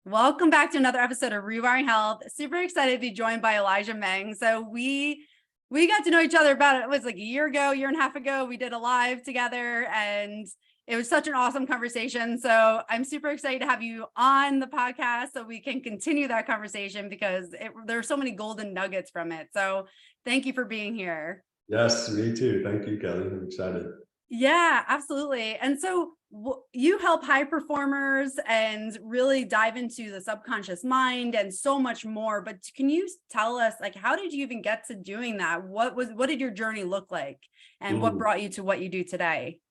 Welcome back to another episode of Rewiring Health. Super excited to be joined by Elijah Mang. So we got to know each other about, it was like a year and a half ago. We did a live together and it was such an awesome conversation. So I'm super excited to have you on the podcast so we can continue that conversation because there are so many golden nuggets from it. So thank you for being here. Yes, me too. Thank you, Kelly. I'm excited. Yeah, absolutely. And so you help high performers and really dive into the subconscious mind and so much more. But can you tell us, like, how did you even get to doing that? What did your journey look like? And what brought you to what you do today?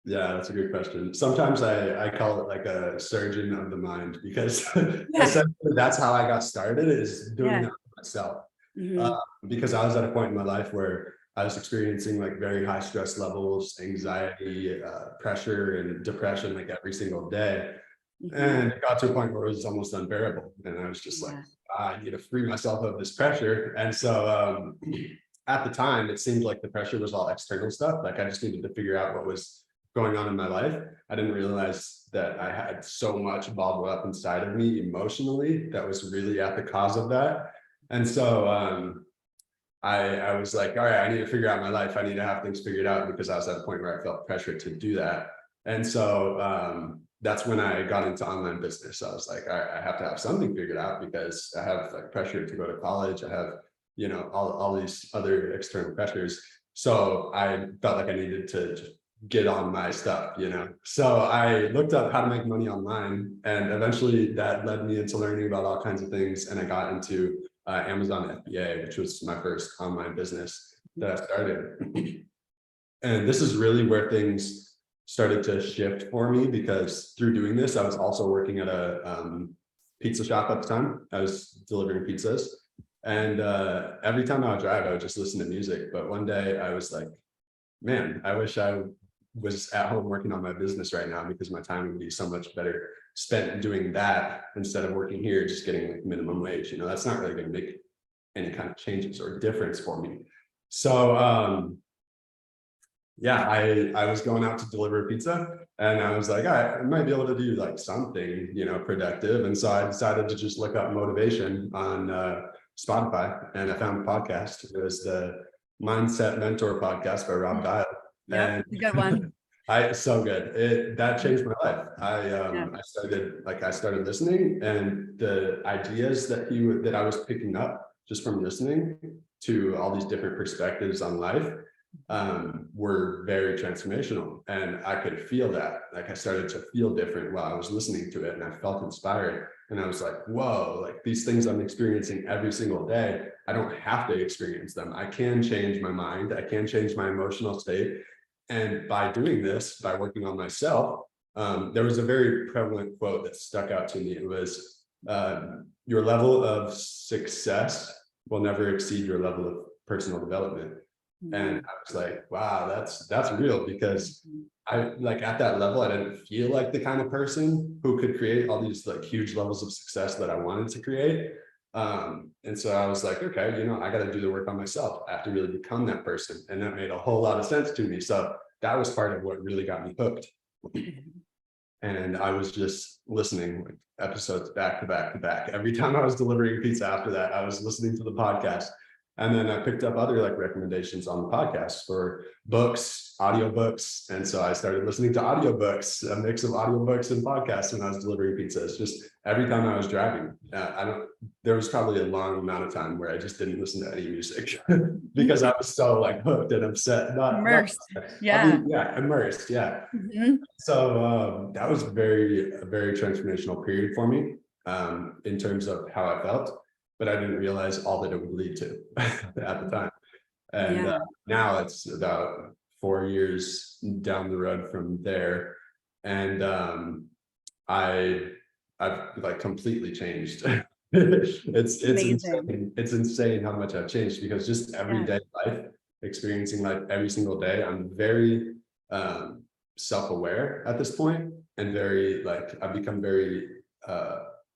Yeah, that's a good question. Sometimes I call it like a surgeon of the mind because Yeah. essentially that's how I got started, is doing Yeah. that myself. Mhm. Because I was at a point in my life where I was experiencing like very high stress levels, anxiety, pressure, and depression like every single day. Mhm. And it got to a point where it was almost unbearable. And I was just like, Yeah. I need to free myself of this pressure. And so at the time, it seemed like the pressure was all external stuff. Like I just needed to figure out what was going on in my life. I didn't realize that I had so much bottled up inside of me emotionally that was really at the cause of that. And so I was like, all right, I need to figure out my life. I need to have things figured out because I was at a point where I felt pressure to do that. And so that's when I got into online business. I was like, all right, I have to have something figured out because I have like pressure to go to college. I have, all these other external pressures. So I felt like I needed to just get on my stuff. So I looked up how to make money online, and eventually that led me into learning about all kinds of things. And I got into Amazon FBA, which was my first online business that I started. And this is really where things started to shift for me, because through doing this, I was also working at a pizza shop at the time. I was delivering pizzas. And every time I would drive, I would just listen to music. But one day I was like, man, I wish I was at home working on my business right now, because my time would be so much better spent doing that instead of working here, just getting like minimum wage. That's not really going to make any kind of changes or difference for me. So yeah, I was going out to deliver pizza, and I was like, all right, I might be able to do like something, productive. And so I decided to just look up motivation on Spotify, and I found a podcast. It was the Mindset Mentor podcast by Rob Dial. Yeah, And good one. so good. That changed my life. Yeah. I started listening, and the ideas that I was picking up just from listening to all these different perspectives on life were very transformational. And I could feel that. Like I started to feel different while I was listening to it, and I felt inspired. And I was like, whoa, like these things I'm experiencing every single day, I don't have to experience them. I can change my mind. I can change my emotional state. And by doing this, by working on myself, there was a very prevalent quote that stuck out to me. It was, your level of success will never exceed your level of personal development. And I was like, wow, that's real, because I like at that level, I didn't feel like the kind of person who could create all these like huge levels of success that I wanted to create. And so I was like, okay, I got to do the work on myself. I have to really become that person. And that made a whole lot of sense to me. So that was part of what really got me hooked. And I was just listening like episodes back to back to back. Every time I was delivering pizza after that, I was listening to the podcast. And then I picked up other like recommendations on the podcast for books, audiobooks. And so I started listening to audiobooks, a mix of audiobooks and podcasts when I was delivering pizzas. Just every time I was driving. There was probably a long amount of time where I just didn't listen to any music because I was so like hooked and upset. Immersed. Immersed. Yeah. Mhm. So that was a very transformational period for me in terms of how I felt, but I didn't realize all that it would lead to at the time. And Yeah. now it's about 4 years down the road from there, and I've like completely changed. It's Amazing. insane. It's insane how much I've changed, because just Yeah. everyday life, experiencing life every single day, I'm very self-aware at this point, and I've become very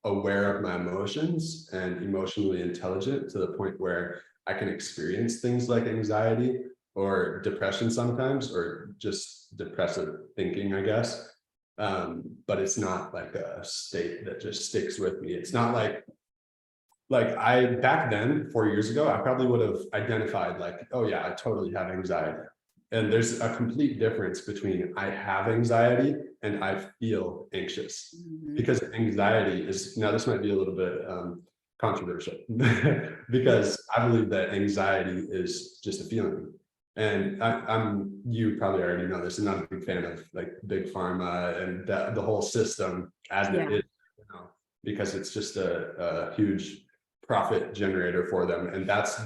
aware of my emotions and emotionally intelligent, to the point where I can experience things like anxiety or depression sometimes, or just depressive thinking, I guess, But it's not like a state that just sticks with me. It's not like I, back then, 4 years ago, I probably would have identified like, oh yeah, I totally have anxiety. And there's a complete difference between I have anxiety and I feel anxious. Because anxiety is, now this might be a little bit controversial, because I believe that anxiety is just a feeling. And you probably already know this, I'm not a big fan of like big pharma and the whole system as it is, because it's just a huge profit generator for them. And that's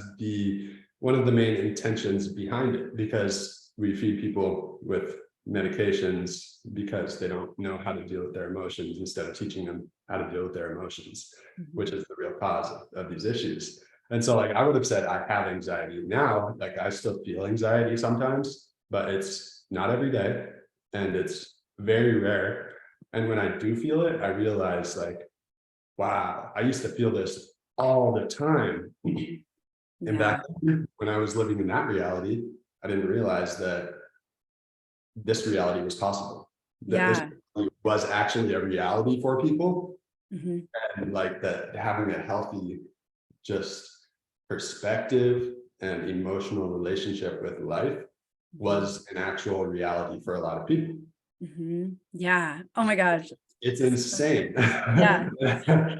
one of the main intentions behind it, because we feed people with medications because they don't know how to deal with their emotions, instead of teaching them how to deal with their emotions, which is the real cause of these issues. And so like I would have said I have anxiety. Now, like I still feel anxiety sometimes, but it's not every day and it's very rare. And when I do feel it, I realize like, wow, I used to feel this all the time. And back when I was living in that reality, I didn't realize that this reality was possible. That this was actually a reality for people. And like that, having a healthy just perspective and emotional relationship with life was an actual reality for a lot of people. Yeah. Oh my gosh. It's insane. Yeah.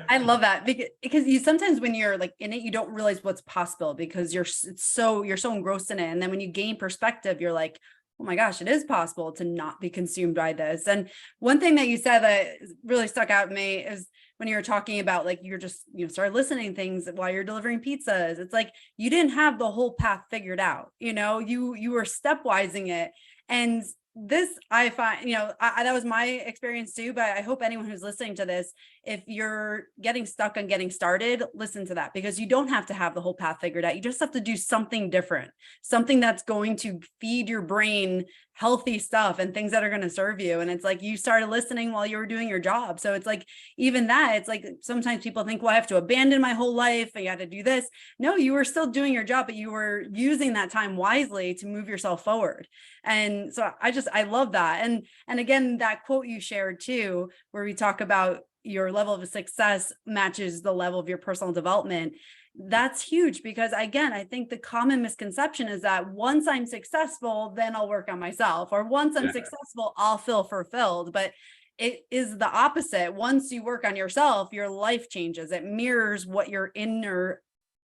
I love that, because you sometimes when you're like in it, you don't realize what's possible because you're so engrossed in it. And then when you gain perspective, you're like, oh my gosh, it is possible to not be consumed by this. And one thing that you said that really stuck out to me is when you were talking about like, you're just, started listening to things while you're delivering pizzas. It's like, you didn't have the whole path figured out, you were stepwising it. And this, I find, that was my experience too, but I hope anyone who's listening to this, if you're getting stuck on getting started, listen to that, because you don't have to have the whole path figured out. You just have to do something different, something that's going to feed your brain healthy stuff and things that are going to serve you. And it's like, you started listening while you were doing your job. So it's like, even that, it's like, sometimes people think, well, I have to abandon my whole life and you had to do this. No, you were still doing your job, but you were using that time wisely to move yourself forward. And so I love that. And again, that quote you shared too, where we talk about your level of success matches the level of your personal development. That's huge, because again, I think the common misconception is that once I'm successful, then I'll work on myself, or once I'm successful, I'll feel fulfilled. But it is the opposite. Once you work on yourself, your life changes. It mirrors what your inner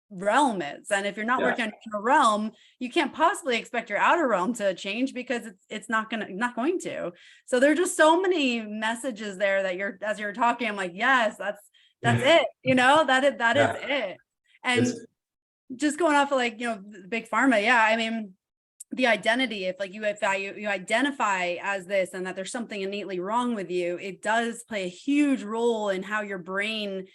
realm is. And if you're not working on your realm, you can't possibly expect your outer realm to change, because it's not going to. So there's just so many messages there that as you're talking, I'm like, yes, that's it. That is it. And just going off of like, big pharma. Yeah. I mean, the identity, if like you identify as this and that there's something innately wrong with you, it does play a huge role in how your brain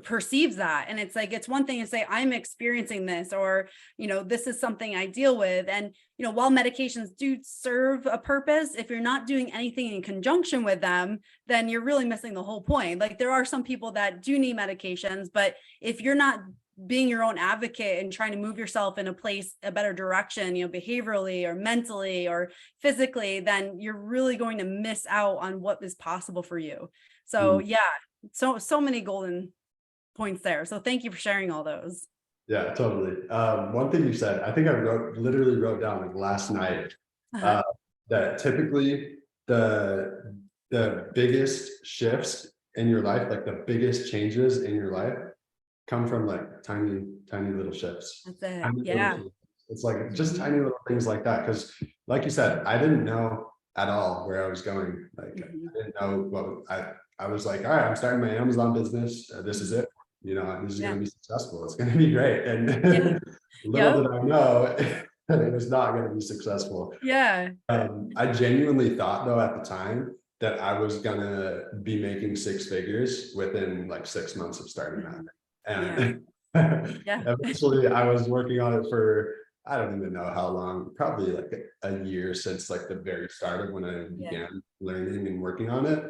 perceives that. And it's like, it's one thing to say, I'm experiencing this, or, this is something I deal with. And, while medications do serve a purpose, if you're not doing anything in conjunction with them, then you're really missing the whole point. Like, there are some people that do need medications, but if you're not being your own advocate and trying to move yourself in a better direction, behaviorally or mentally or physically, then you're really going to miss out on what is possible for you. So so many golden points there. So thank you for sharing all those. Yeah, totally. One thing you said, I think I literally wrote down like last night, that typically the biggest shifts in your life, like the biggest changes in your life, come from like tiny little shifts. That's it. It's like just tiny little things like that. Because like you said, I didn't know at all where I was going. Like I didn't know what I was like, all right, I'm starting my Amazon business. This is it. This is going to be successful. It's going to be great. And little did I know, it was not going to be successful. I genuinely thought though at the time that I was going to be making six figures within like 6 months of starting that. And eventually I was working on it for, I don't even know how long, probably like a year since like the very start of when I began learning and working on it.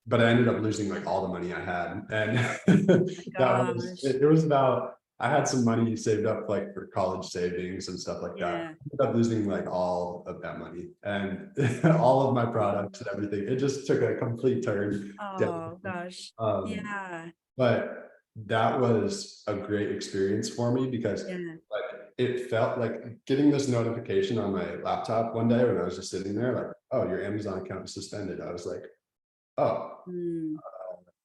But I ended up losing like all the money I had. And it was about, I had some money saved up like for college savings and stuff like that. I Yeah. ended up losing like all of that money and all of my products and everything. It just took a complete turn down. Oh gosh. Um, Yeah. but that was a great experience for me because Yeah. like it felt like getting this notification on my laptop one day when I was just sitting there, like, oh, your Amazon account is suspended. I was like, oh Mm.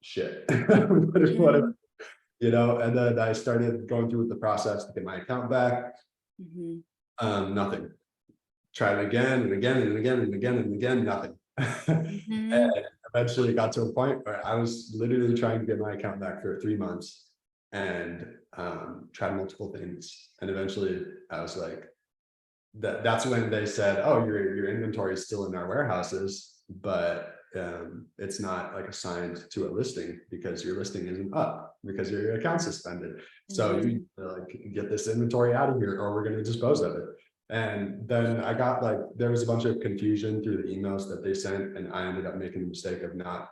shit. Mhm. Whatever, you know, and then I started going through with the process to get my account back. Mhm. Nothing. Tried again and again and again and again and again, nothing. Mhm. And eventually got to a point where I was literally trying to get my account back for 3 months and tried multiple things. And eventually I was like, that's when they said, oh, your inventory is still in our warehouses, but it's not like assigned to a listing because your listing isn't up because your account's suspended. So you Mhm. like get this inventory out of here or we're going to dispose of it. And then I got like, there was a bunch of confusion through the emails that they sent, and I ended up making the mistake of not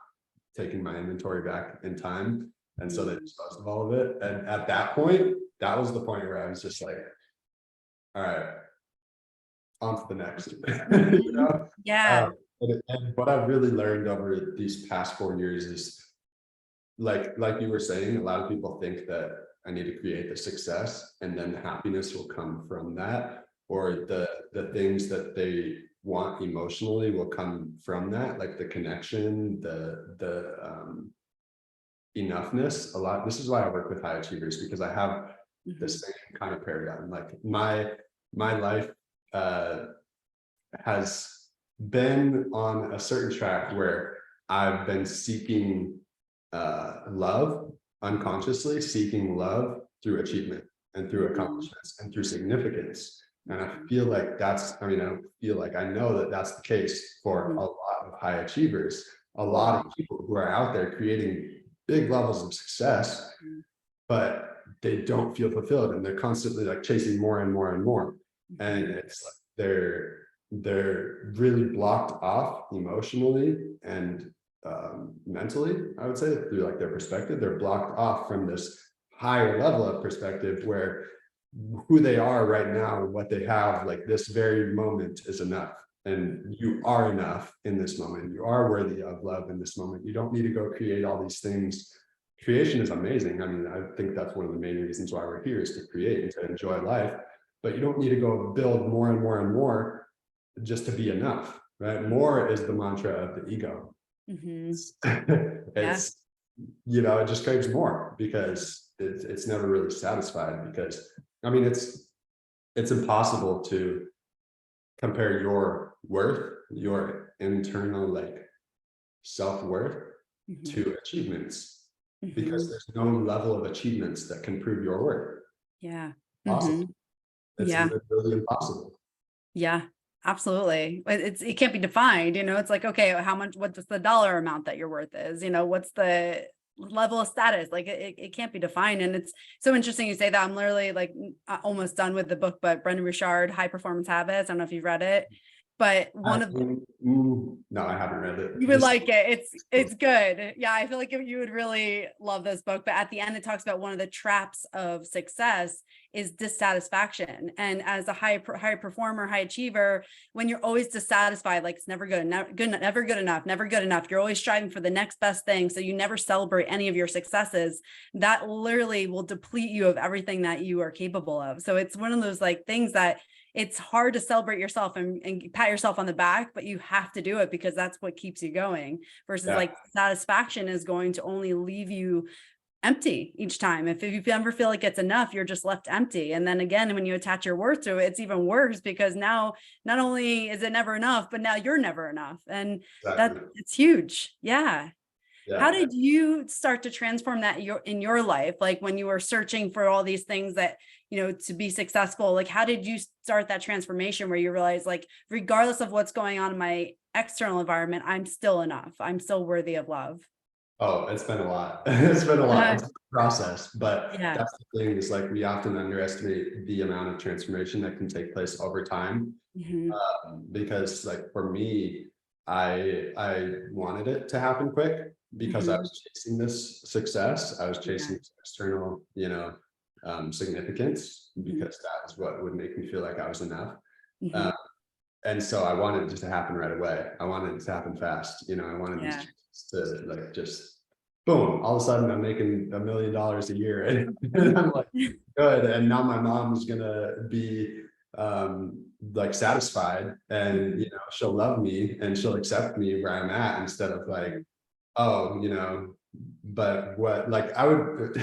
taking my inventory back in time. And so they Mm. disposed of all of it. And at that point, that was the point where I was just like, all right, on to the next. You Mhm. know? Yeah. And what I've really learned over these past 4 years is like you were saying, a lot of people think that I need to create the success and then the happiness will come from that, or the things that they want emotionally will come from that, like the connection, the enoughness. A lot, this is why I work with high achievers, because I have the Mhm. same kind of paradigm. Like my life uh has been on a certain track where I've been seeking love, unconsciously seeking love through achievement and through Mhm. accomplishments and through significance. And I Mhm. feel like that's, I mean, I don't feel like, I know that that's the case for a Mhm. lot of high achievers, a Mhm. lot of people who are out there creating big levels of success, but they don't feel fulfilled and they're constantly like chasing more and more and more. And Mhm. it's like they're really blocked off emotionally and mentally, I would say, through like their perspective. They're blocked off from this higher level of perspective where who they are right now and what they have, like this very moment is enough. And you are enough in this moment. You are worthy of love in this moment. You don't need to go create all these things. Creation is amazing. I mean, I think that's one of the main reasons why we're here, is to create and to enjoy life. But you don't need to go build more and more and more just to be enough, right? More is the mantra of the ego. Mhm. Yeah. It's, you know, it just craves more because it's never really satisfied. Because I mean, it's impossible to compare your worth, your internal like self-worth, Mhm. to achievements, because Mhm. there's no level of achievements that can prove your worth. Yeah. Possible. Mhm. It's Yeah. literally impossible. Yeah. Absolutely. It can't be defined, it's like, okay, how much, what's the dollar amount that your worth is, what's the level of status? Like it can't be defined. And it's so interesting you say that. I'm literally like almost done with the book, but Brendan Richard, High Performance Habits. I don't know if you've read it, but one of No, I haven't read you it. would This like it. It's good. Yeah, I feel like you would really love this book. But at the end, it talks about one of the traps of success is dissatisfaction. And as a high performer, high achiever, when you're always dissatisfied, like it's never good, never good enough, never good enough. You're always striving for the next best thing. So you never celebrate any of your successes. That literally will deplete you of everything that you are capable of. So it's one of those like things that it's hard to celebrate yourself and pat yourself on the back, but you have to do it because that's what keeps you going, versus Yeah. like satisfaction is going to only leave you empty each time. If you ever feel like it's enough, you're just left empty. And then again, when you attach your worth to it, it's even worse, because now not only is it never enough, but now you're never enough. And that Exactly. it's huge. Yeah. How Yeah. did you start to transform that in your life? Like when you were searching for all these things that, to be successful, like how did you start that transformation where you realize like, regardless of what's going on in my external environment, I'm still enough. I'm still worthy of love. Oh, it's been a lot. It's been a lot. It's a process, but Yeah. that's the thing, is like we often underestimate the amount of transformation that can take place over time. Mhm. Because like for me, I wanted it to happen quick because I Mhm. was chasing this success. I was Yeah. chasing external, significance, because that was what would make me feel like I was enough. Mhm. And so I wanted it to happen right away. I wanted it to happen fast. You know, I wanted these Yeah. changes to like just boom, all of a sudden I'm making $1 million a year, and I'm like, good. And now my mom is gonna be like satisfied, and you know, she'll love me and she'll accept me where I'm at, instead of like, oh, you know, but what, like I would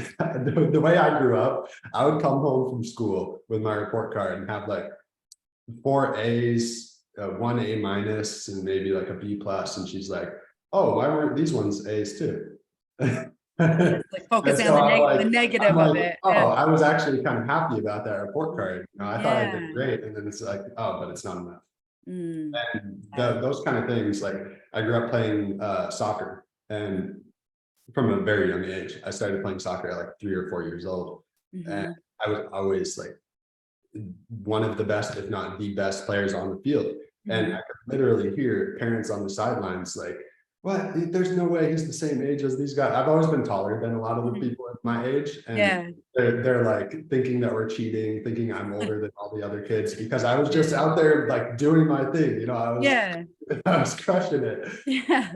the way I grew up, I would come home from school with my report card and have like 4 A's, 1 A minus, and maybe like a B plus. And she's like, oh, why weren't these ones A's too? Yes, like And focusing on so the I'm negative of like, it. oh, Yeah. I was actually kind of happy about that report card. You know, I thought I Yeah. did great. And then it's like, oh, but it's not enough. Mm. And Yeah. those kind of things, like I grew up playing soccer, and from a very young age, I started playing soccer at like 3 or 4 years old. And Mhm. I was always like one of the best, if not the best players on the field. And Mhm. I could literally hear parents on the sidelines like, what? There's no way he's the same age as these guys. I've always been taller than a lot of the Mhm. people at my age. And Yeah. they're like thinking that we're cheating, thinking I'm older than all the other kids, because I was just Yeah. out there like doing my thing. You know, Yeah. I was crushing it. Yeah.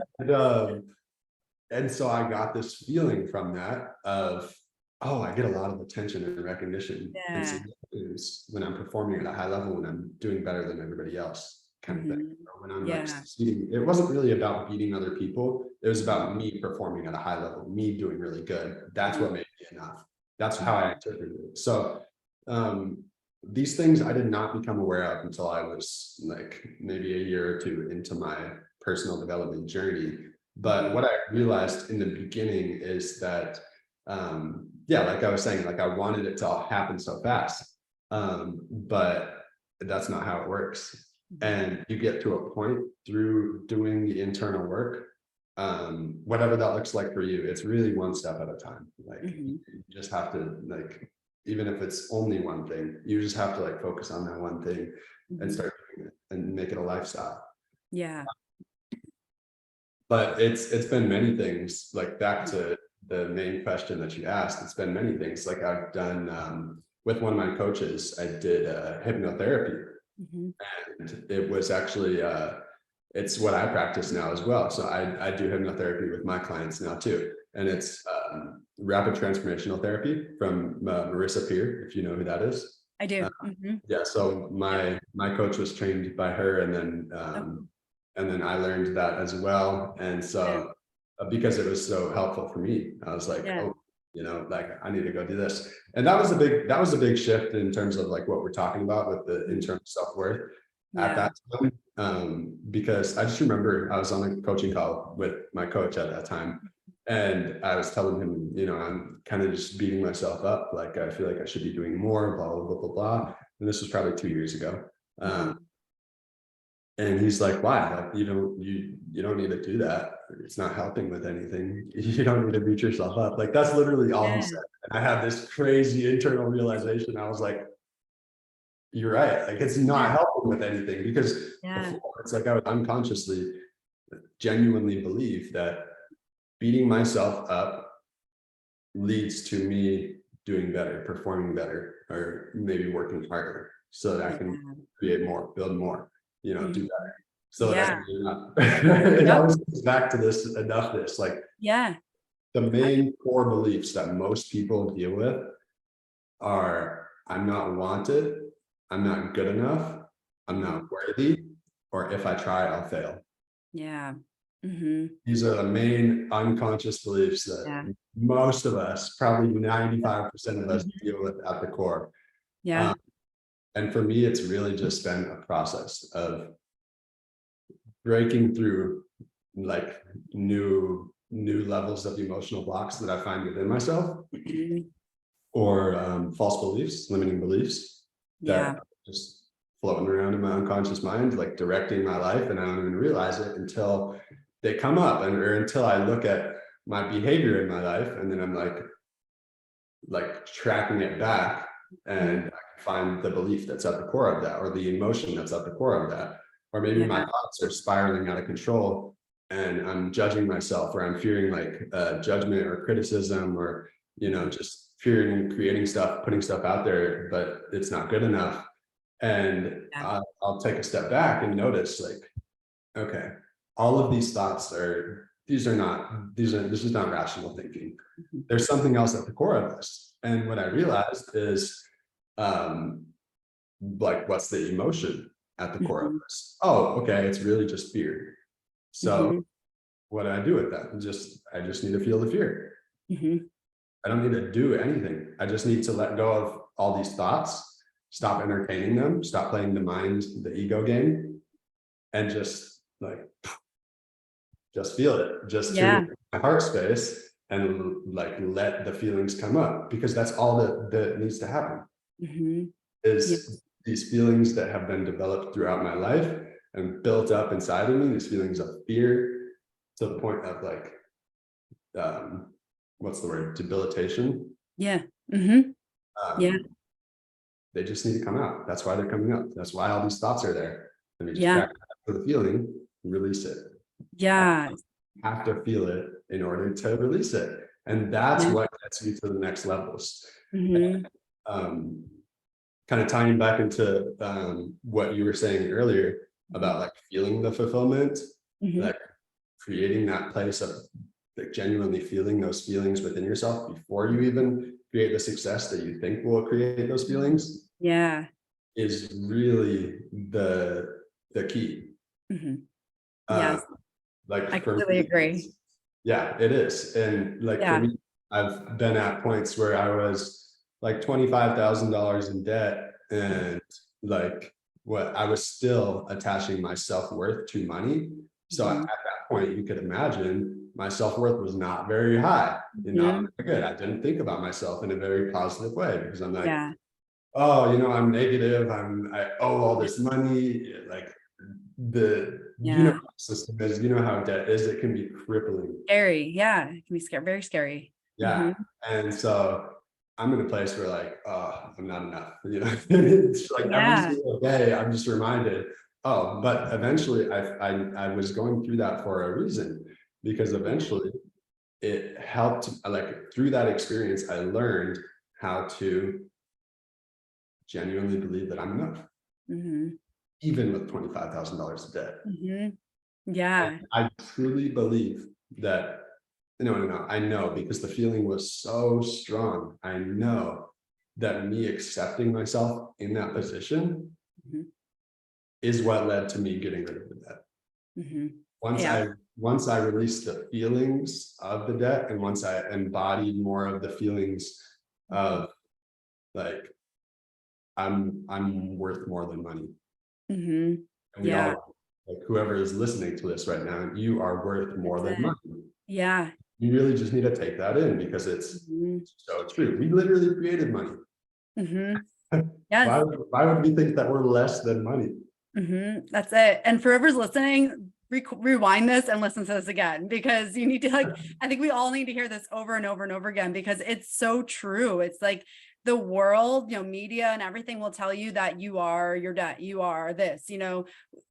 And so I got this feeling from that of, oh, I get a lot of attention and recognition and Yeah. significance when I'm performing at a high level, when I'm doing better than everybody else, kind of thing. Mhm. Or when I'm like Yeah. succeeding. It wasn't really about beating other people. It was about me performing at a high level, me doing really good. That's what made me enough. That's how I interpreted it. So these things I did not become aware of until I was like maybe a year or two into my personal development journey. But what I realized in the beginning is that, yeah, like I was saying, like I wanted it to all happen so fast, but that's not how it works. And you get to a point through doing the internal work, whatever that looks like for you, it's really one step at a time. Like you just have to like, even if it's only one thing, you just have to like focus on that one thing and start doing it and make it a lifestyle. Yeah. But it's been many things, like back to the main question that you asked. It's been many things. Like I've done with one of my coaches, I did hypnotherapy, and it was actually it's what I practice now as well. So I do hypnotherapy with my clients now too, and it's rapid transformational therapy from Marissa Peer, if you know who that is. I do. Yeah, so my coach was trained by her, and then I learned that as well. And Yeah. so because it was so helpful for me, I was like, Yeah. oh, you know, like I need to go do this. And that was a big shift in terms of like what we're talking about with the internal self-worth at Yeah. that time. Because I just remember I was on a coaching call with my coach at that time, and I was telling him, you know, I'm kind of just beating myself up. Like I feel like I should be doing more, blah, blah, blah, blah, blah. And this was probably 2 years ago. And he's like, why? Like, you don't need to do that. It's not helping with anything. You don't need to beat yourself up. Like, that's literally all he Yeah. said. And I had this crazy internal realization. I was like, you're right. Like, it's not helping with anything, because Yeah. before, it's like I would unconsciously genuinely believe that beating myself up leads to me doing better, performing better, or maybe working harder so that I can create more, build more, you know, do better. So that I Yeah. can do enough. It Yep. always comes back to this enoughness. Like Yeah. the main core beliefs that most people deal with are, I'm not wanted, I'm not good enough, I'm not worthy, or if I try, I'll fail. Yeah. These are the main unconscious beliefs Yeah. that most of us, probably 95% of us, deal with at the core. Yeah. And for me, it's really just been a process of breaking through like new levels of emotional blocks that I find within myself, or false beliefs, limiting beliefs Yeah. that are just floating around in my unconscious mind, like directing my life, and I don't even realize it until they come up, or until I look at my behavior in my life, and then I'm like tracking it back, and I can find the belief that's at the core of that, or the emotion that's at the core of that. Or maybe my thoughts are spiraling out of control, and I'm judging myself, or I'm fearing like judgment or criticism, or, you know, just fearing creating stuff, putting stuff out there, but it's not good enough. And Yeah. I'll take a step back and notice, like, okay, all of these thoughts this is not rational thinking. Mhm. There's something else at the core of this. And what I realized is, like, what's the emotion at the core of Mhm. this? Oh, okay, it's really just fear. So Mhm. what do I do with that? I just need to feel the fear. Mhm. I don't need to do anything. I just need to let go of all these thoughts, stop entertaining them, stop playing the ego game, and just feel it. Just tune Yeah. into my heart space and like let the feelings come up, because that's all that needs to happen. Mhm. Yeah. Is these feelings that have been developed throughout my life and built up inside of me, these feelings of fear, to the point of like, what's the word, debilitation. Yeah. Mhm. Yeah. um, they just need to come out. That's why they're coming up. That's why all these thoughts are there. And we just Yeah. practice for the feeling, release it. I Yeah. have to feel it in order to release it. And that's Yeah. what gets you to the next levels. Mhm. Um, Kind of tying back into what you were saying earlier Mhm. about like feeling the fulfillment, Mhm. like creating that place of like genuinely feeling those feelings within yourself before you even create the success that you think will create those feelings, Yeah. is really the key. Mhm. Uh, Yes. I like for completely me, agree. yeah, it is. And like for Yeah. me, I've been at points where I was like $25,000 in debt, and like what I was still attaching my self-worth to money. So at Mhm. that point, you could imagine my self-worth was not very high and not Mhm. very good. I didn't think about myself in a very positive way, because I'm like, Yeah. oh, I'm negative. I owe all this money. Like Yeah. how the system is, how debt is, it can be crippling. Scary. Yeah. It can be scary. Very scary. Yeah. Mhm. And so I'm in a place where like, oh, I'm not enough. It's like every Yeah. single day I'm just reminded, oh, but eventually I was going through that for a reason, because eventually it helped, like through that experience, I learned how to genuinely believe that I'm enough, Mhm. even with $25,000 of debt. Mhm. And Yeah. I truly believe that, no, I know, because the feeling was so strong. I know that me accepting myself in that position Mhm. is what led to me getting rid of the debt. Mhm. Once Yeah. I once I released the feelings of the debt, and once I embodied more of the feelings of like, I'm worth more than money. Mhm. And we Yeah. all, like whoever is listening to this right now, you are worth more That's than it. money. Yeah. You really just need to take that in, because it's Mhm. so true. We literally created money. Mhm. Why Yes. why would we think that we're less than money? That's it. And for whoever's listening, rewind this and listen to this again, because you need to I think we all need to hear this over and over and over again, because it's so true. It's like the world, media and everything will tell you that you are your debt, you are this,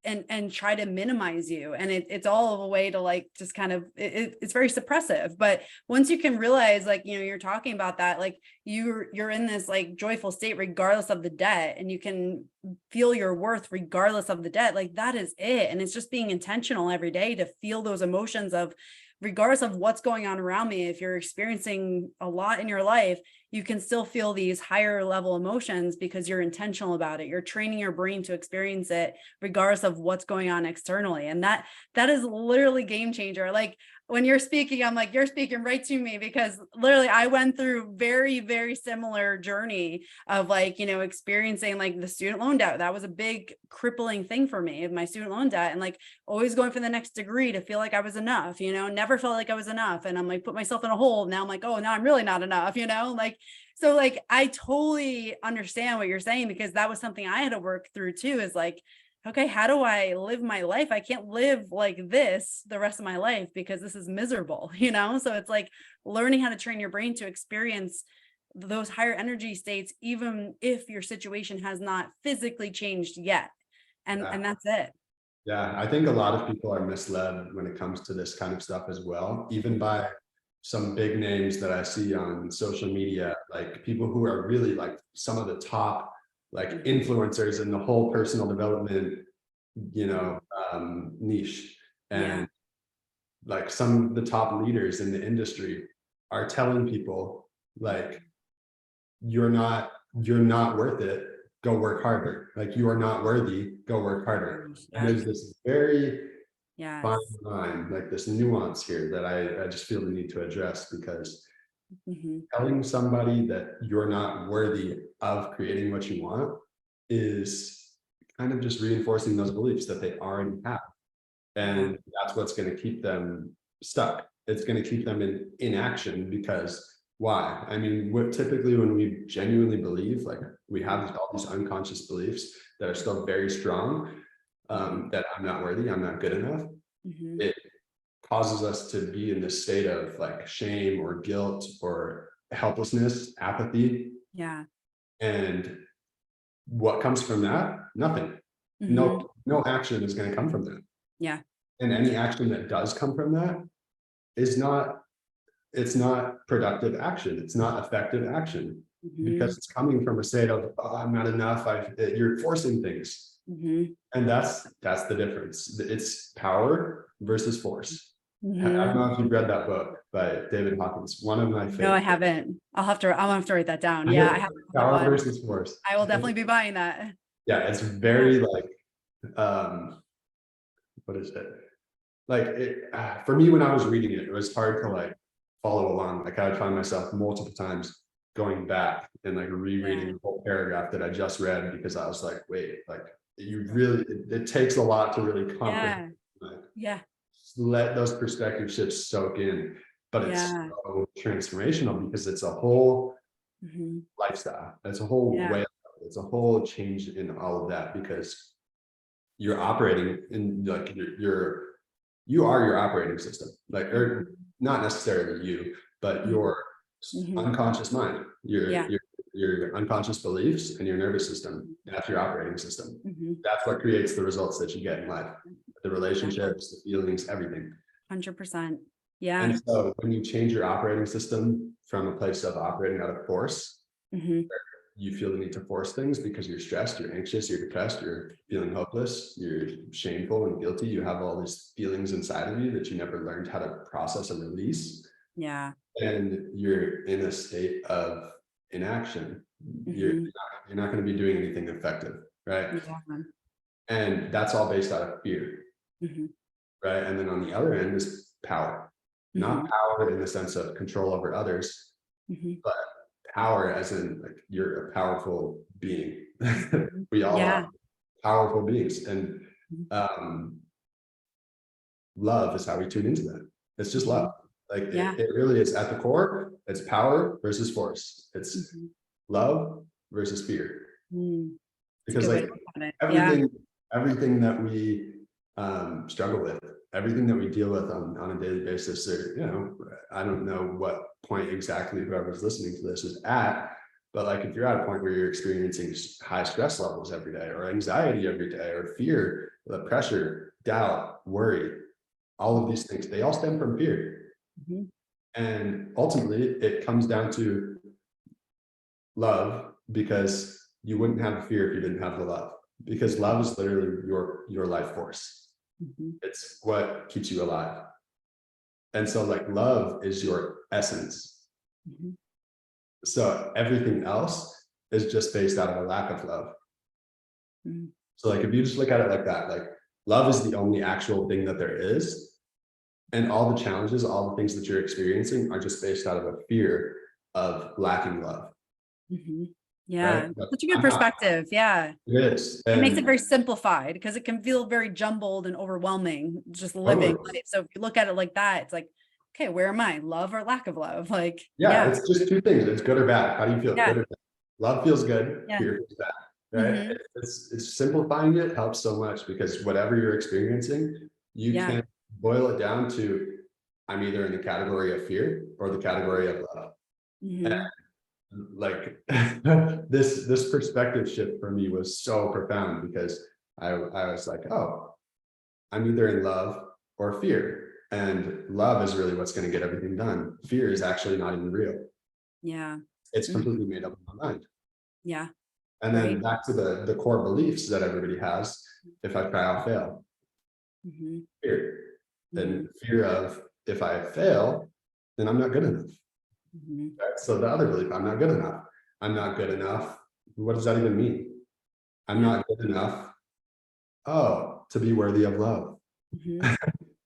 and try to minimize you. And it's all a way to like, just kind of, it's very suppressive. But once you can realize, like, you're talking about that, like you're in this like joyful state, regardless of the debt, and you can feel your worth regardless of the debt, like that is it. And it's just being intentional every day to feel those emotions of, regardless of what's going on around me. If you're experiencing a lot in your life, you can still feel these higher level emotions because you're intentional about it. You're training your brain to experience it regardless of what's going on externally. And that is literally game changer. Like when you're speaking, I'm like, you're speaking right to me, because literally I went through very, very similar journey of like, experiencing like the student loan debt. That was a big crippling thing for me, of my student loan debt, and like always going for the next degree to feel like I was enough, never felt like I was enough. And I'm like, put myself in a hole. Now I'm like, oh, now I'm really not enough, like, so like, I totally understand what you're saying, because that was something I had to work through too, is like, okay, how do I live my life? I can't live like this the rest of my life, because this is miserable, So it's like learning how to train your brain to experience those higher energy states, even if your situation has not physically changed yet. And Yeah. and that's it. Yeah, I think a lot of people are misled when it comes to this kind of stuff as well, even by some big names that I see on social media, like people who are really like some of the top like influencers in the whole personal development, niche. And like some of the top leaders in the industry are telling people like, you're not worth it, go work harder. Like, you are not worthy, go work harder. And there's this very fine line, like this nuance here that I just feel the need to address, because telling somebody that you're not worthy of creating what you want is kind of just reinforcing those beliefs that they already have. And that's what's going to keep them stuck. It's going to keep them in inaction, because why? I mean, what typically when we genuinely believe, like we have all these unconscious beliefs that are still very strong, that I'm not worthy, I'm not good enough. It causes us to be in this state of like shame or guilt or helplessness, apathy. And what comes from that? Nothing. No action is going to come from that. And any action that does come from that is not, it's not productive action. It's not effective action, because it's coming from a state of, oh, I'm not enough. You're forcing things. And that's the difference. It's power versus force. I don't know if you've read that book by David Hawkins. One of my favorites. No, I haven't. I'll have to write that down. Yeah, I have power versus force. I will definitely be buying that. Yeah, it's very like, what is it? Like for me, when I was reading it, it was hard to like follow along. Like I would find myself multiple times going back and like rereading the whole paragraph that I just read, because I was like, wait, like you really, it takes a lot to really comprehend. Let those perspective shifts soak in, but it's so transformational, because it's a whole lifestyle. It's a whole way. It's a whole change in all of that, because you're operating in like you are your operating system, like, or not necessarily you, but your unconscious mind, your unconscious beliefs and your nervous system. That's your operating system. That's what creates the results that you get in life, the relationships, the feelings, everything. 100%. And so when you change your operating system from a place of operating out of force, you feel the need to force things because you're stressed, you're anxious, you're depressed, you're feeling hopeless, you're shameful and guilty, you have all these feelings inside of you that you never learned how to process and release. And you're in a state of inaction. You're not going to be doing anything effective, right? And that's all based out of fear, right? And then on the other end is power. Not power in the sense of control over others, but power as in like you're a powerful being. We all are powerful beings, and love is how we tune into that. It's just love. Like it really is at the core. It's power versus force. It's love versus fear. Because like everything that we struggle with, everything that we deal with on a daily basis, or I don't know what point exactly whoever's listening to this is at, but like if you're at a point where you're experiencing high stress levels every day, or anxiety every day, or fear, the pressure, doubt, worry, all of these things, they all stem from fear. And ultimately it comes down to love, because you wouldn't have fear if you didn't have the love, because love is literally your life force. It's what keeps you alive. And so like love is your essence. So everything else is just based out of a lack of love. So like if you just look at it like that, like love is the only actual thing that there is. And all the challenges, all the things that you're experiencing are just based out of a fear of lacking love. Right? Such a good perspective. It is. It makes it very simplified, because it can feel very jumbled and overwhelming just living life. So if you look at it like that, it's like, okay, where am I? Love or lack of love? Like, it's just two things. It's good or bad. How do you feel? Good or bad? Love feels good. Fear feels bad. Right? It's simplifying it helps so much, because whatever you're experiencing, you can boil it down to, I'm either in the category of fear or the category of love. And like this perspective shift for me was so profound, because I was like, oh, I'm either in love or fear. and love is really what's going to get everything done. Fear is actually not even real. Yeah. It's completely made up in my mind. Yeah. And then back to the core beliefs that everybody has. If I try, I'll fail. Fear. And fear of, if I fail, then I'm not good enough. Right? So the other belief, I'm not good enough. I'm not good enough. What does that even mean? I'm not good enough. Oh, to be worthy of love. And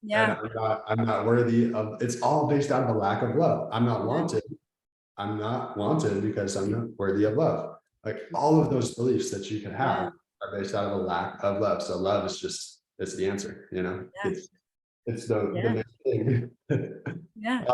I'm not worthy of, it's all based out of a lack of love. I'm not wanted. I'm not wanted because I'm not worthy of love. Like all of those beliefs that you can have are based out of a lack of love. So love is just, it's the answer, you know, it's the main thing. Yeah.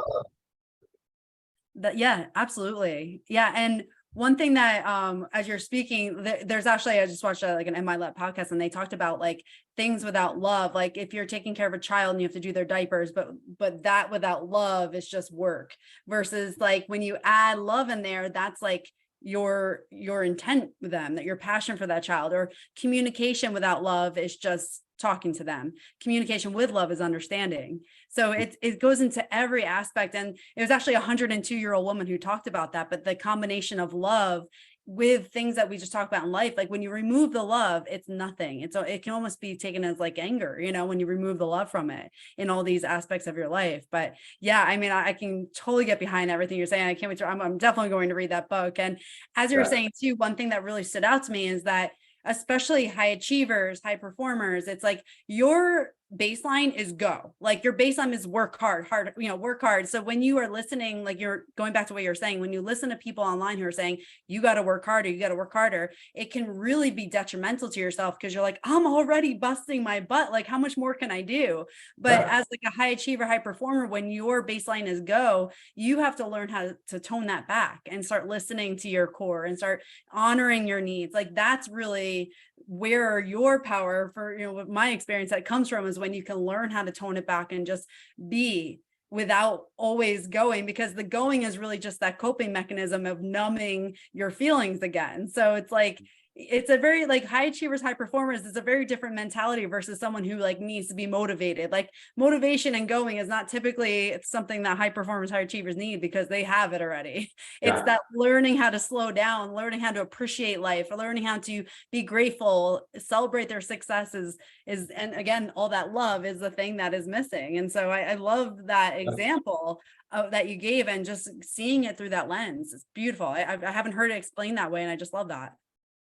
Yeah, absolutely. Yeah. And one thing that as you're speaking, there's actually, I just watched like an MI Love podcast, and they talked about like things without love. Like if you're taking care of a child and you have to do their diapers, but that without love is just work, versus like when you add love in there, that's like your intent with them, that your passion for that child. Or communication without love is just talking to them. Communication with love is understanding. So it goes into every aspect. And it was actually a 102-year-old woman who talked about that, but the combination of love with things that we just talk about in life, like when you remove the love, it's nothing. It can almost be taken as like anger, you know, when you remove the love from it in all these aspects of your life. But yeah, I mean, I can totally get behind everything you're saying. I can't wait to, I'm definitely going to read that book. And as you were saying too, one thing that really stood out to me is that especially high achievers, high performers, it's like your baseline is go. Like your baseline is work hard, work hard. So when you are listening, like you're going back to what you're saying, when you listen to people online who are saying, you got to work harder, you got to work harder, it can really be detrimental to yourself, because you're like, I'm already busting my butt. Like, how much more can I do? But as like a high achiever, high performer, when your baseline is go, you have to learn how to tone that back and start listening to your core and start honoring your needs. Like that's really where your power, for with my experience, that comes from, is when you can learn how to tone it back and just be without always going, because the going is really just that coping mechanism of numbing your feelings again. So it's like, it's a very like high achievers, high performers is a very different mentality versus someone who like needs to be motivated. Like motivation and going is not typically something that high performers, high achievers need, because they have it already. It's that learning how to slow down, learning how to appreciate life, learning how to be grateful, celebrate their successes and again, all that love is the thing that is missing. And so I love that example that you gave, and just seeing it through that lens. It's beautiful. I haven't heard it explained that way, and I just love that.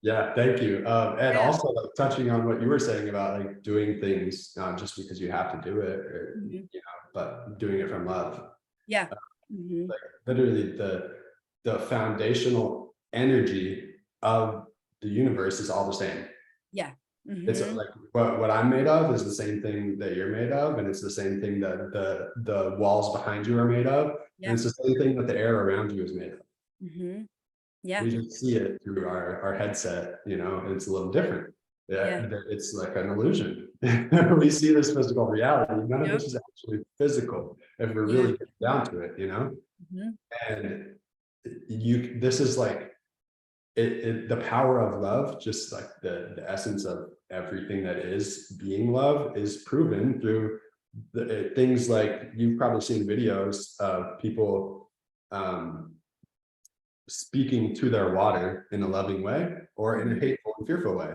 Yeah, thank you. And also like touching on what you were saying about like doing things not just because you have to do it, or but doing it from love. Yeah. Like literally the foundational energy of the universe is all the same. Yeah. It's like what I'm made of is the same thing that you're made of, and it's the same thing that the walls behind you are made of, and it's the same thing that the air around you is made of. Yeah. We just see it through our headset, and it's a little different. It's like an illusion. We see this physical reality. None of this is actually physical if we're really getting down to it, and this is like the power of love, just like the essence of everything that is being love, is proven through things like you've probably seen videos of people speaking to their water in a loving way or in a hateful and fearful way.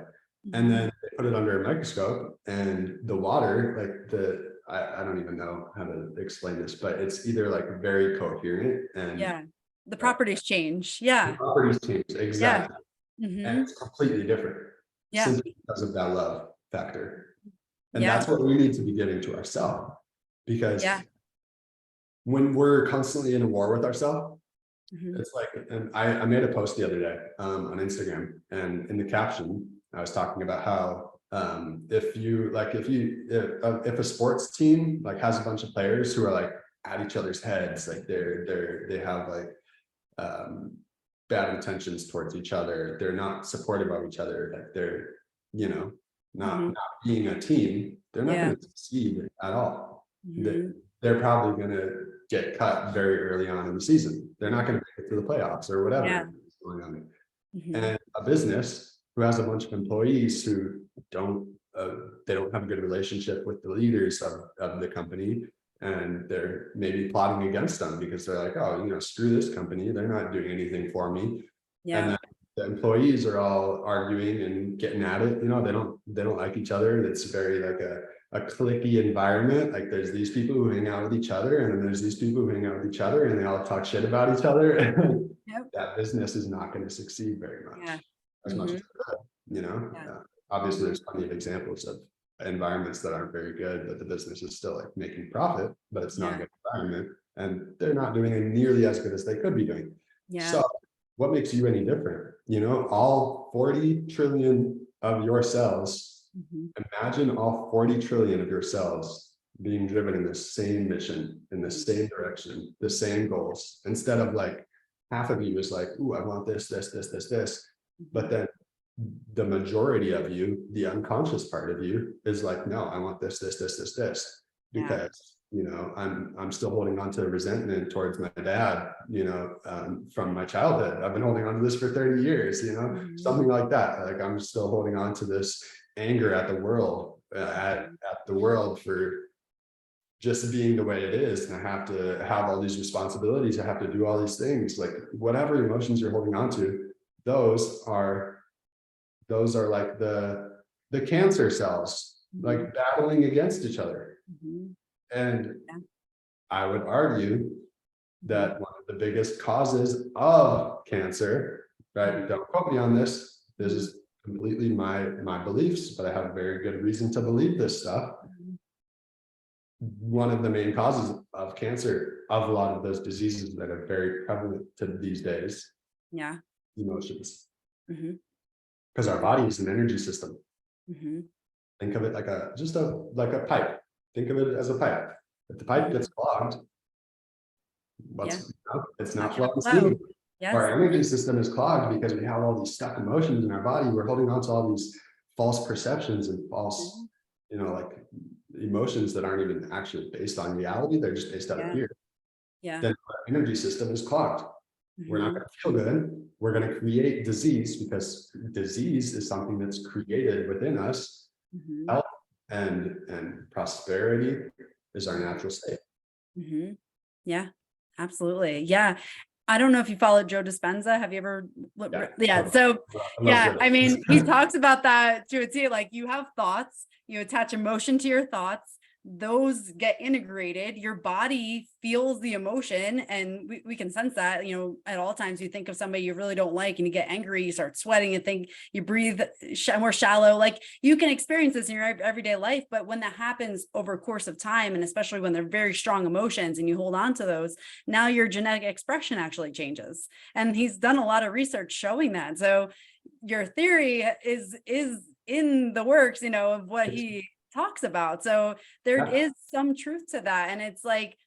And then they put it under a microscope, and the water, like I don't even know how to explain this, but it's either like very coherent and the properties change. the properties change, exactly. And it's completely different simply because of that love factor. And that's what we need to be giving to ourselves, because when we're constantly in a war with ourselves, it's like, and I made a post the other day on Instagram, and in the caption, I was talking about how if a sports team like has a bunch of players who are like at each other's heads, like they have like bad intentions towards each other, they're not supportive of each other, like they're not being a team, they're not going to succeed at all. They're probably going to get cut very early on in the season. They're not going to make it through the playoffs or whatever is going on. And a business who has a bunch of employees who don't have a good relationship with the leaders of the company, and they're maybe plotting against them because they're like, oh, screw this company, they're not doing anything for me. And then the employees are all arguing and getting at it. They don't like each other. It's very like a cliquey environment. Like there's these people who hang out with each other, and then there's these people who hang out with each other, and they all talk shit about each other. That business is not going to succeed very much, as much as it could, obviously there's plenty of examples of environments that aren't very good, but the business is still like making profit, but it's not a good environment, and they're not doing it nearly as good as they could be doing. So what makes you any different? All 40 trillion of your cells, imagine all 40 trillion of your cells being driven in the same mission, in the same direction, the same goals, instead of like half of you is like, ooh, I want this, but then the majority of you, the unconscious part of you, is like, no, I want this, because I'm still holding on to resentment towards my dad, from my childhood. I've been holding on to this for 30 years, something like that. Like I'm still holding on to this anger at the world, at the world for just being the way it is. And I have to have all these responsibilities. I have to do all these things. Like whatever emotions you're holding on to, those are like the cancer cells, like battling against each other. And I would argue that one of the biggest causes of cancer, right? Don't quote me on this. This is completely my beliefs, but I have very good reason to believe this stuff. One of the main causes of cancer, of a lot of those diseases that are very prevalent to these days, emotions. Because our body is an energy system. Think of it like a pipe. Think of it as a pipe. If the pipe gets clogged, it's not flowing smooth. Our energy system is clogged because we have all these stuck emotions in our body. We're holding on to all these false perceptions and false, like emotions that aren't even actually based on reality. They're just based out of fear. Then our energy system is clogged. We're not going to feel good. We're going to create disease, because disease is something that's created within us. Health and prosperity is our natural state. Yeah, absolutely. Yeah. I don't know if you follow Joe Dispenza. Have you ever looked? So I mean, he talks about that to a T. Like you have thoughts, you attach emotion to your thoughts, those get integrated, your body feels the emotion, and we can sense that, at all times. You think of somebody you really don't like and you get angry, you start sweating and think you breathe more shallow. Like you can experience this in your everyday life, but when that happens over a course of time, and especially when they're very strong emotions and you hold on to those, now your genetic expression actually changes. And he's done a lot of research showing that. So your theory is in the works, of what he talks about. So there is some truth to that. And it's like,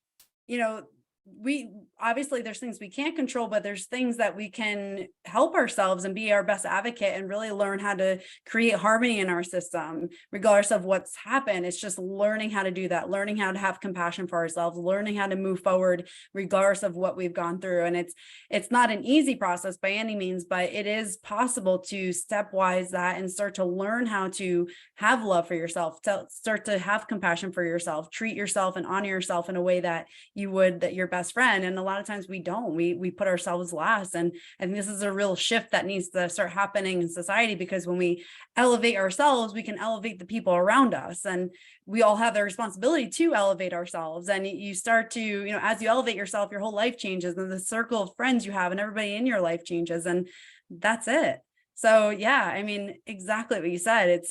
we obviously there's things we can't control, but there's things that we can help ourselves and be our best advocate and really learn how to create harmony in our system, regardless of what's happened. It's just learning how to do that, learning how to have compassion for ourselves, learning how to move forward, regardless of what we've gone through. And it's not an easy process by any means, but it is possible to stepwise that and start to learn how to have love for yourself, to start to have compassion for yourself, treat yourself and honor yourself in a way that you would, that your best friend. And a lot of times we don't, we put ourselves last. And this is a real shift that needs to start happening in society, because when we elevate ourselves, we can elevate the people around us. And we all have the responsibility to elevate ourselves. And you start to, as you elevate yourself, your whole life changes, and the circle of friends you have and everybody in your life changes. And that's it. So yeah, I mean, exactly what you said.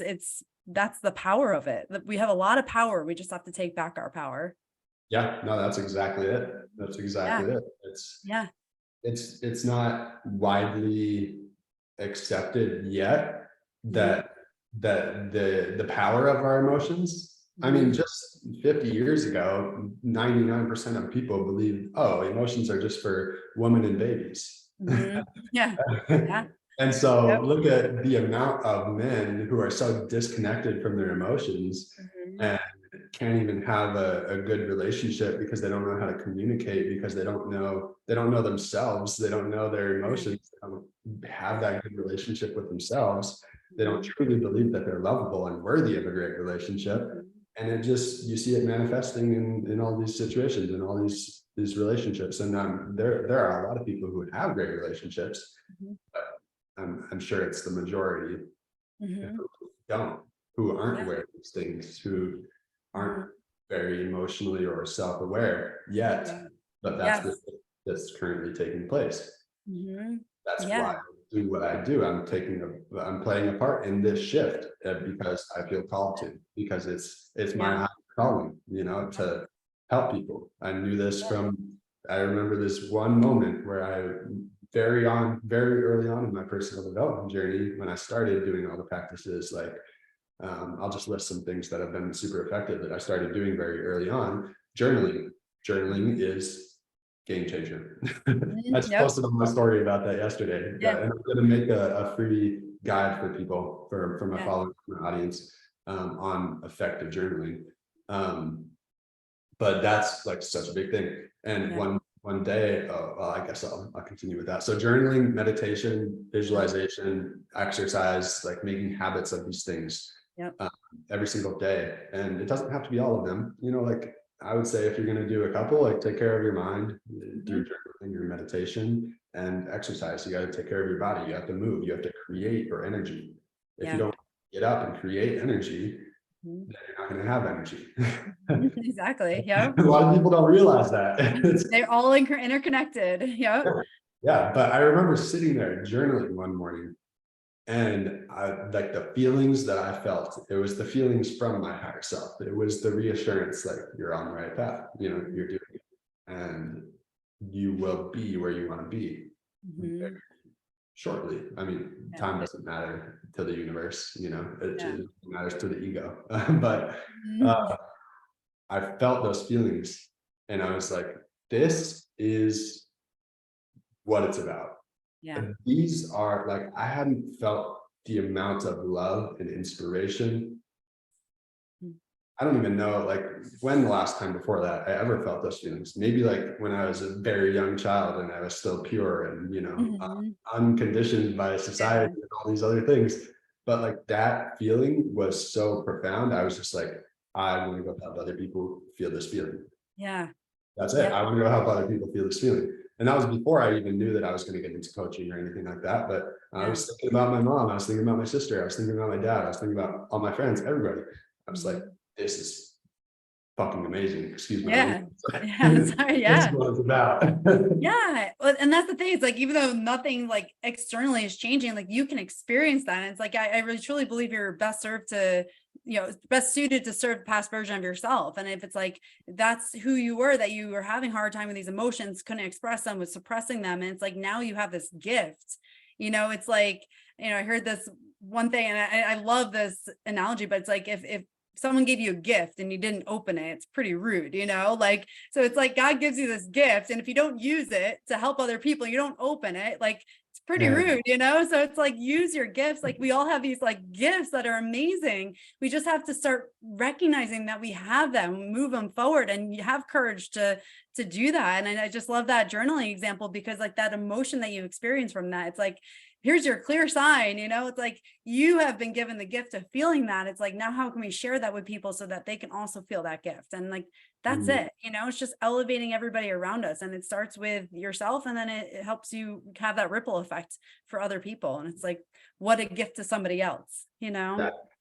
That's the power of it. We have a lot of power. We just have to take back our power. Yeah, no, that's exactly it. It's not widely accepted yet that the power of our emotions. I mean, just 50 years ago, 99% of people believed, oh, emotions are just for women and babies. And so look at the amount of men who are so disconnected from their emotions and can't even have a good relationship because they don't know how to communicate, because they don't know themselves, they don't know their emotions, they don't have that good relationship with themselves, they don't truly believe that they're lovable and worthy of a great relationship. And it just, you see it manifesting in all these situations and all these relationships. And there are a lot of people who have great relationships, Mhm. but I'm sure it's the majority Mhm. who don't, who aren't Yeah. aware of these things, who aren't Mhm. very emotionally or self-aware yet. Yeah. But that's Yes. that's currently taking place. Mhm. That's why Yeah. I do what I do. I'm playing a part in this shift, because I feel called to, because it's my Yeah. high calling, to help people. I knew this Yeah. I remember this one moment where very early on in my personal development journey, when I started doing all the practices, like, I'll just list some things that have been super effective that I started doing very early on. Journaling is game changer. I Mhm. just Yep. posted on my story about that yesterday, Yeah. and I'm going to make a free guide for people, for my Yeah. followers, my audience, on effective journaling. But that's like such a big thing. And Yeah. one day, well, I guess I'll continue with that. So journaling, meditation, Yeah. visualization, exercise, like making habits of these things, Yep. um, every single day. And it doesn't have to be all of them. Like, I would say, if you're going to do a couple, like, take care of your mind through Mhm. journaling, your meditation, and exercise. You got to take care of your body. You have to move. You have to create your energy. If you Yeah. don't get up and create energy, Mhm. then you're not going to have energy. Mhm. Exactly. Yep. A lot of people don't realize that. They're all interconnected. Yep. Yeah, but I remember sitting there journaling one morning, and like, the feelings that I felt, it was the feelings from my higher self. It was the reassurance, like, you're on the right path, you're doing it, and you will be where you want to be Mhm. shortly. I mean, Yeah. time doesn't matter to the universe, it Yeah. just matters to the ego. But Mhm. I felt those feelings, and I was like, this is what it's about. Yeah. And these are, like, I hadn't felt the amount of love and inspiration. Mm. I don't even know, like, when the last time before that I ever felt those feelings. Maybe like when I was a very young child and I was still pure and, Mhm. unconditioned by society Yeah. and all these other things. But like, that feeling was so profound. I was just like, I want to go help other people feel this feeling. Yeah. That's it. Yep. I want to go help other people feel this feeling. And that was before I even knew that I was going to get into coaching or anything like that. But I Yeah. was thinking about my mom. I was thinking about my sister. I was thinking about my dad. I was thinking about all my friends, everybody. I was like, Mhm. this is fucking amazing. Excuse my Yeah. language. Yeah. Sorry. This is Yeah. what it's about. Yeah. Well, and that's the thing. It's like, even though nothing like externally is changing, like you can experience that. And it's like, I really truly believe you're best served to, best suited to serve the past version of yourself. And if it's like, that's who you were, that you were having a hard time with these emotions, couldn't express them, was suppressing them. And it's like, now you have this gift, it's like, I heard this one thing, and I love this analogy, but it's like, if someone gave you a gift and you didn't open it, it's pretty rude, like, so it's like God gives you this gift, and if you don't use it to help other people, you don't open it, like, it's pretty And rude, so it's like, use your gifts. Like, we all have these like gifts that are amazing. We just have to start recognizing that we have them, move them forward, and you have courage to do that. And I just love that journaling example, because like that emotion that you experience from that, it's like, here's your clear sign, it's like, you have been given the gift of feeling that. It's like, now how can we share that with people so that they can also feel that gift? And like, that's it. It's just elevating everybody around us. And it starts with yourself, and then it helps you have that ripple effect for other people. And it's like, what a gift to somebody else,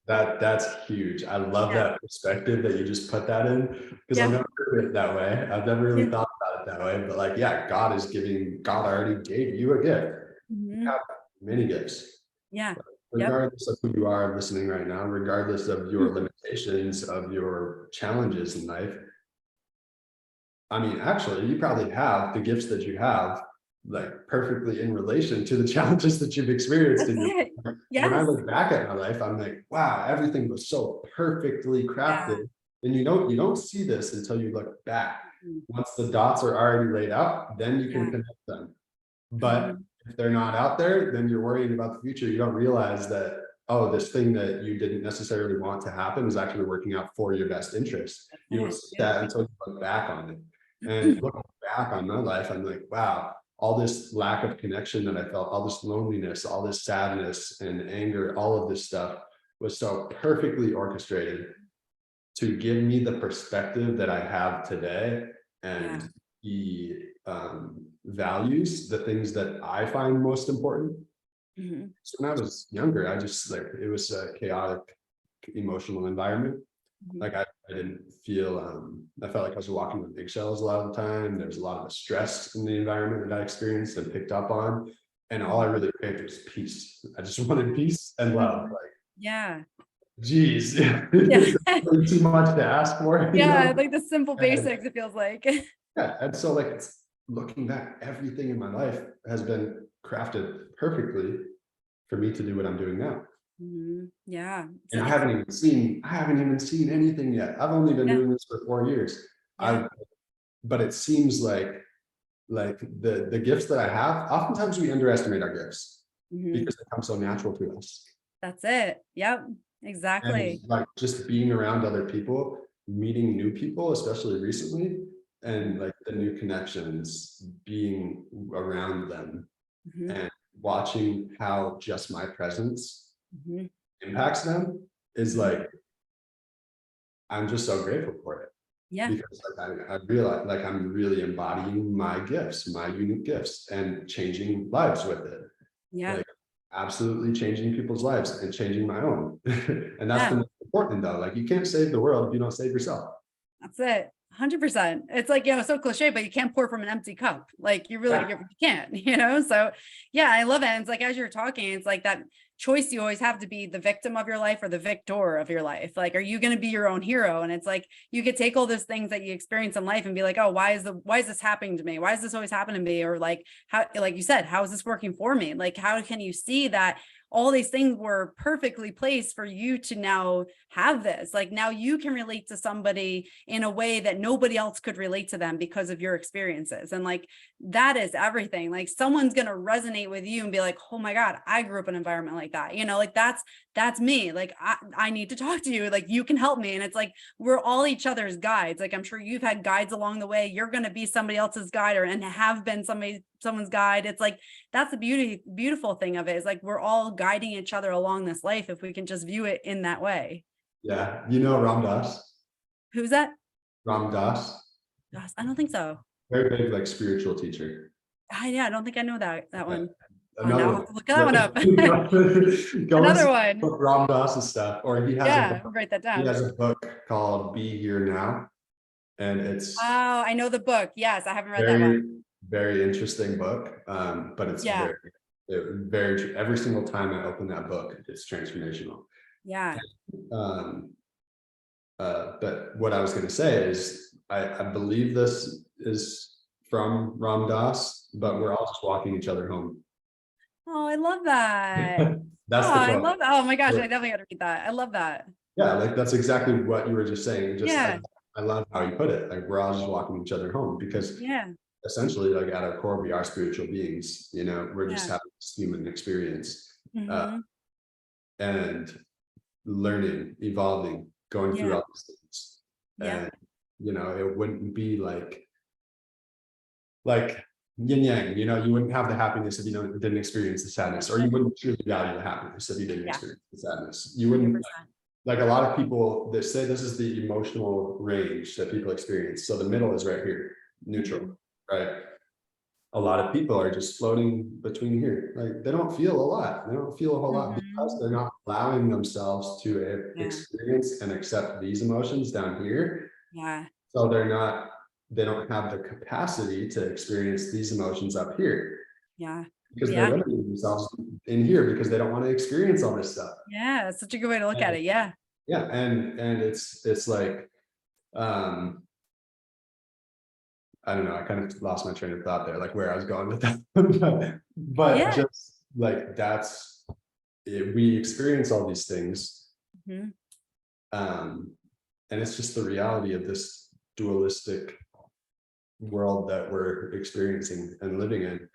that's huge. I love Yeah. that perspective that you just put that in, because I've Yeah. never heard it that way. I've never Yeah. really thought about it that way. But like, yeah, God already gave you a gift. You Mhm. have many gifts. Yeah. Yep. Regardless of who you are listening right now, regardless of your limitations, of your challenges in life. I mean, actually, you probably have the gifts that you have, like, perfectly in relation to the challenges that you've experienced That's in your it. life. When I Yes. look back at my life, I'm like, wow, everything was so perfectly Yeah. crafted. And you don't see this until you look back. Mhm. Once the dots are already laid out, then you can Yeah. connect them. But Mhm. if they're not out there, then you're worrying about the future. You don't realize that, oh, this thing that you didn't necessarily want to happen is actually working out for your best interest. That's You don't it. see Yep. that until you look back on it. And looking back on my life, I'm like, wow, all this lack of connection that I felt, all this loneliness, all this sadness and anger, all of this stuff was so perfectly orchestrated to give me the perspective that I have today, and Yeah. the values, the things that I find most important. Mhm. So when I was younger, I just like, it was a chaotic emotional environment. Mhm. Like I didn't feel, I felt like I was walking with eggshells a lot of the time. There was a lot of stress in the environment that I experienced and picked up on. And all I really craved was peace. I just wanted peace and love. Mhm. Like, Yeah. geez, Yeah. it's really too much to ask for, you Yeah, know? like the simple And basics, it feels like. yeah, and so like, it's looking back, everything in my life has been crafted perfectly for me to do what I'm doing now. Mhm. Yeah. So And I it's haven't even seen anything yet. I've only been yeah, doing this for 4 years. yeah. But it seems like the gifts that I have, oftentimes we underestimate our gifts Mhm. because they come so natural to us. That's it. Yep. And Exactly. like just being around other people, meeting new people, especially recently, and Mhm. like the new connections, being around them Mhm. and watching how just my presence Mhm. impacts them is Mhm. like, I'm just so grateful for it. Yeah. Because like I realize like I'm really embodying my gifts, my unique gifts, and changing lives with it. Yeah. Like absolutely changing people's lives and changing my own. And that's the Yeah. most important though. Like you can't save the world if you don't save yourself. That's it. 100%. It's like, so cliche, but you can't pour from an empty cup. Like Yeah. you can't, So yeah, I love it. And it's like, as you're talking, it's like that choice you always have to be the victim of your life or the victor of your life. Like, are you going to be your own hero? And it's like, you could take all those things that you experience in life and be like, oh, why is this happening to me? Why is this always happening to me? Or like, how, like you said, how is this working for me? Like, how can you see that all these things were perfectly placed for you to now have this? Like now you can relate to somebody in a way that nobody else could relate to them because of your experiences. And like, that is everything. Like someone's going to resonate with you and be like, oh my God, I grew up in an environment like that. Like that's me. Like, I need to talk to you. Like you can help me. And it's like, we're all each other's guides. Like, I'm sure you've had guides along the way. You're going to be somebody else's guide and have been someone's guide. It's like, that's the beautiful thing of it, is like, we're all guiding each other along this life if we can just view it in that way. Yeah. You know Ram Dass? Who's that? Ram Dass, Gosh, I don't think so. very big like spiritual teacher. Yeah, I don't think I know that Yeah. one. Oh, now Another I'll have one. to look that one up. Go and Another see one. Ram Dass's stuff. Or he has a Yeah, book, write that he down. has a book called Be Here Now. And it's Oh, I know the book. Yes, I haven't read that one. very, very interesting book. But it's Yeah, very, every single time I open that book, it's transformational. yeah. Um, but what I was going to say is, I believe this is from Ram Dass, but we're all just walking each other home. Oh, I love that. That's Oh, the I quote. love that. Oh my gosh, I definitely got to read that. I love that. Yeah, like that's exactly what you were just saying. Just Yeah, I love how you put it. Like we're all just walking each other home because yeah, essentially, like at our core, we are spiritual beings. We're just yeah. having this human experience, uh, Hmm. and learning, evolving, going through Yeah, all these things. yeah, And it wouldn't be like yin yang. You wouldn't have the happiness if you didn't experience the sadness, or you wouldn't truly value the happiness if you didn't yeah, experience the sadness. You wouldn't. 100%. Like a lot of people that say this is the emotional range that people experience. So the middle is right here, neutral, Mhm. right? A lot of people are just floating between here. Like they don't feel a lot. They don't feel a whole lot because Mhm. they're not allowing themselves to Yeah, experience and accept these emotions down here. yeah, So they don't have the capacity to experience these emotions up here yeah, because they're yeah, limiting themselves in here because they don't want to experience all this stuff. yeah. That's such a good way to look at And it. Yeah, yeah, and it's like, um I don't know, I kind of lost my train of thought there, like where I was going with that. But yeah. just like that's it, we experience all these things, Mhm. um and it's just the reality of this dualistic world that we're experiencing and living in.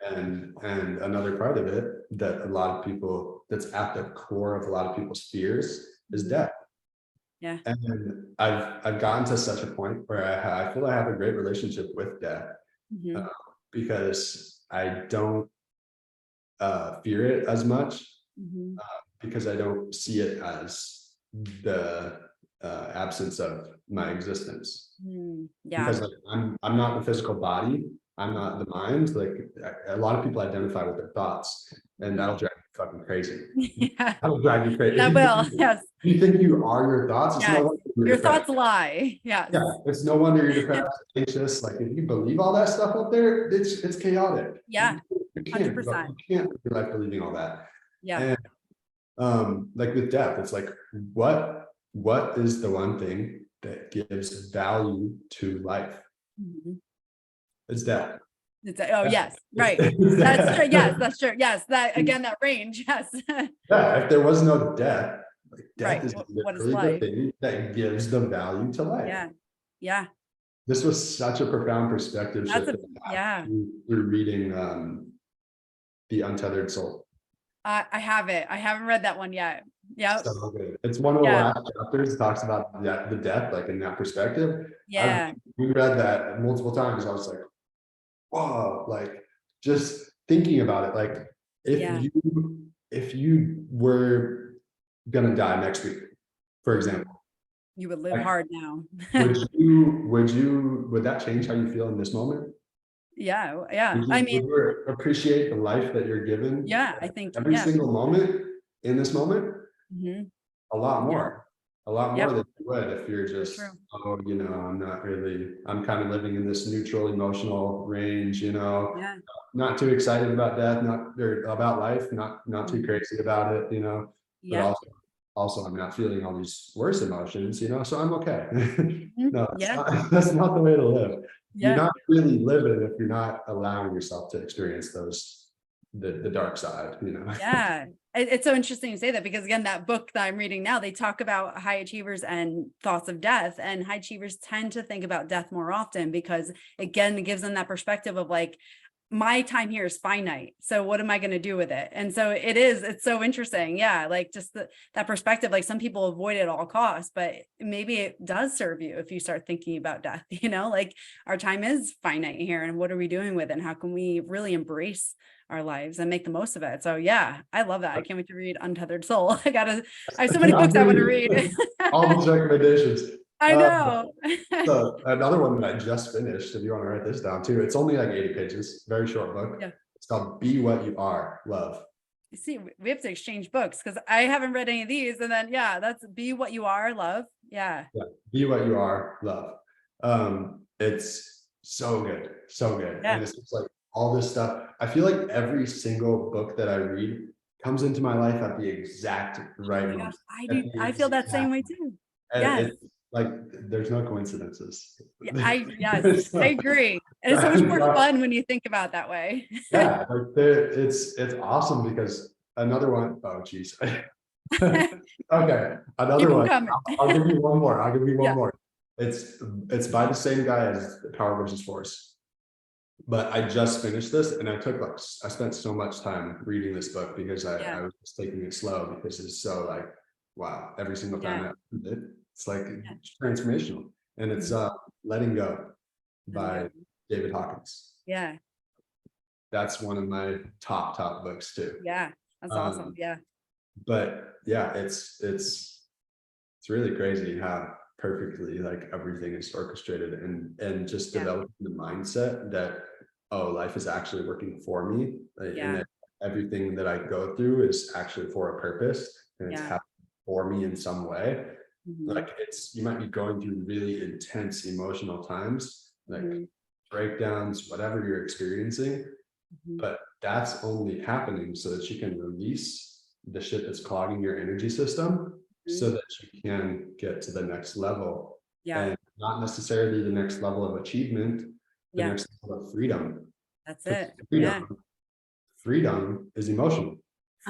And another part of it that a lot of people, that's at the core of a lot of people's fears, is Mhm. death. Yeah. And I've gotten to such a point where I feel I have a great relationship with death, uh, Mhm. because I don't fear it as much, Mhm. because I don't see it as the absence of my existence. Yeah. Because like I'm not the physical body, I'm not the mind. Like a lot of people identify with their thoughts, and that'll drive you fucking crazy. Yeah. That'll drive you crazy. That will. Yes. You think you are your thoughts, it's no Yes. wonder you're Your depressed. thoughts lie. Yes. Yeah, it's no wonder you're depressed, anxious. Like if you believe all that stuff up there, it's chaotic. Yeah. You can't 100%. live your life believing all that. Yeah. And like with death, it's like what is the one thing that gives value to life? It's death. Oh, yes. Right. It's That's death. true. Yes, that's true. Yes. That again, that range. Yes. Yeah, if there was no death, like death Right. is What is literally the life? thing that gives the value to life. Yeah. Yeah. This was such a profound perspective shift that I had through reading The Untethered Soul. I have it. I haven't read that one yet. Yeah. So good. It's one of the last chapters. It talks about the death, like in that perspective. Yeah. We read that multiple times. I was like, whoa, like just thinking about it. Like if you were gonna die next week, for example, You would live hard now. would that change how you feel in this moment? Yeah. Yeah. Would I mean, you appreciate the life that you're given? yeah, I think, Every yeah. single moment in this moment, a lot more than you would if you're just, oh, you know, I'm kind of living in this neutral emotional range, you know, not too excited about death, or about life, not too crazy about it, you know, but also I'm not feeling all these worse emotions, you know, so I'm okay. No, that's not the way to live. You're not really living if you're not allowing yourself to experience the dark side, you know. Yeah. It's so interesting to say that, because again, that book that I'm reading now, they talk about high achievers and thoughts of death, and high achievers tend to think about death more often, because again, it gives them that perspective of like, my time here is finite. So what am I going to do with it? And so it's so interesting. Yeah. Like just that perspective, like some people avoid it at all costs, but maybe it does serve you if you start thinking about death, you know, like our time is finite here, and what are we doing with it? And how can we really embrace our lives and make the most of it? So yeah, I love that. I can't wait to read Untethered Soul. I have so many books I want to read. All these recommendations. I know. So another one that I just finished, if you want to write this down too, it's only like 80 pages, very short book. Yeah. It's called Be What You Are, Love. You see, we have to exchange books, because I haven't read any of these. And then, that's Be What You Are, Love. Yeah. Be What You Are, Love. It's so good. So good. Yeah. And it's just like all this stuff. I feel like every single book that I read comes into my life at the exact right moment. I do. I feel that same way too. And it's like there's no coincidences. I agree. And it's so much more fun when you think about it that way. Yeah, like it's awesome, because another one, oh geez. Okay, another one. I'll give you one more. It's by the same guy as Power versus Force. But I just finished this, and I spent so much time reading this book, because I was just taking it slow, because it's so like, wow, every single time I read it, it's like transformational. And it's Letting Go by David Hawkins. Yeah. That's one of my top books too. Yeah, that's awesome. Yeah. But yeah, it's really crazy how perfectly like everything is orchestrated, and just developing the mindset that, oh, life is actually working for me, and that everything that I go through is actually for a purpose, and it's happening for me in some way. Like you might be going through really intense emotional times, like breakdowns, whatever you're experiencing, but that's only happening so that you can release the shit that's clogging your energy system, so that you can get to the next level, and not necessarily the next level of achievement, the next level of freedom. That's it. Freedom is emotional.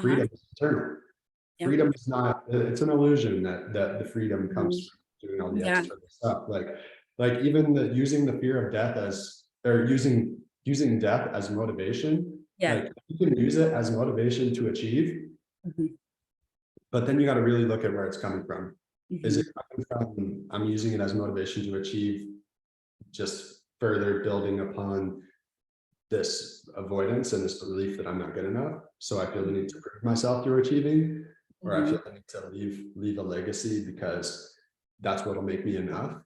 Freedom is internal. Freedom is not, it's an illusion that the freedom comes from doing all the extra stuff. Like even using the fear of death using death as motivation. Like you can use it as motivation to achieve, but then you got to really look at where it's coming from. Is it coming from, I'm using it as motivation to achieve, just further building upon this avoidance and this belief that I'm not good enough, so I feel the need to prove myself through achieving, or I feel the need to leave a legacy because that's what'll make me enough?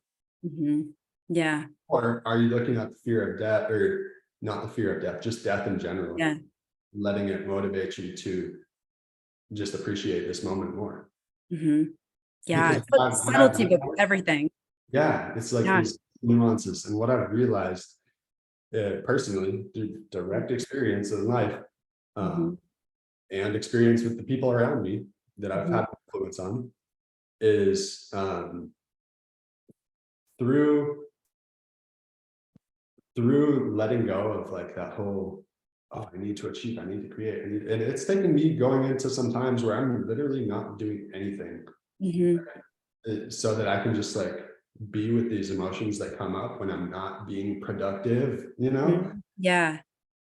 Yeah. Or are you looking at the fear of death, or not the fear of death, just death in general, Yeah. letting it motivate you to just appreciate this moment more? Yeah. Because It's like what I've subtlety with everything. yeah, it's like Yeah. these nuances. And what I've realized personally through direct experience in life, um, and experience with the people around me that I've had influence on, is through letting go of like that whole, oh, I need to achieve, I need to create, and it's taken me going into some times where I'm literally not doing anything, so that I can just like be with these emotions that come up when I'm not being productive, Yeah.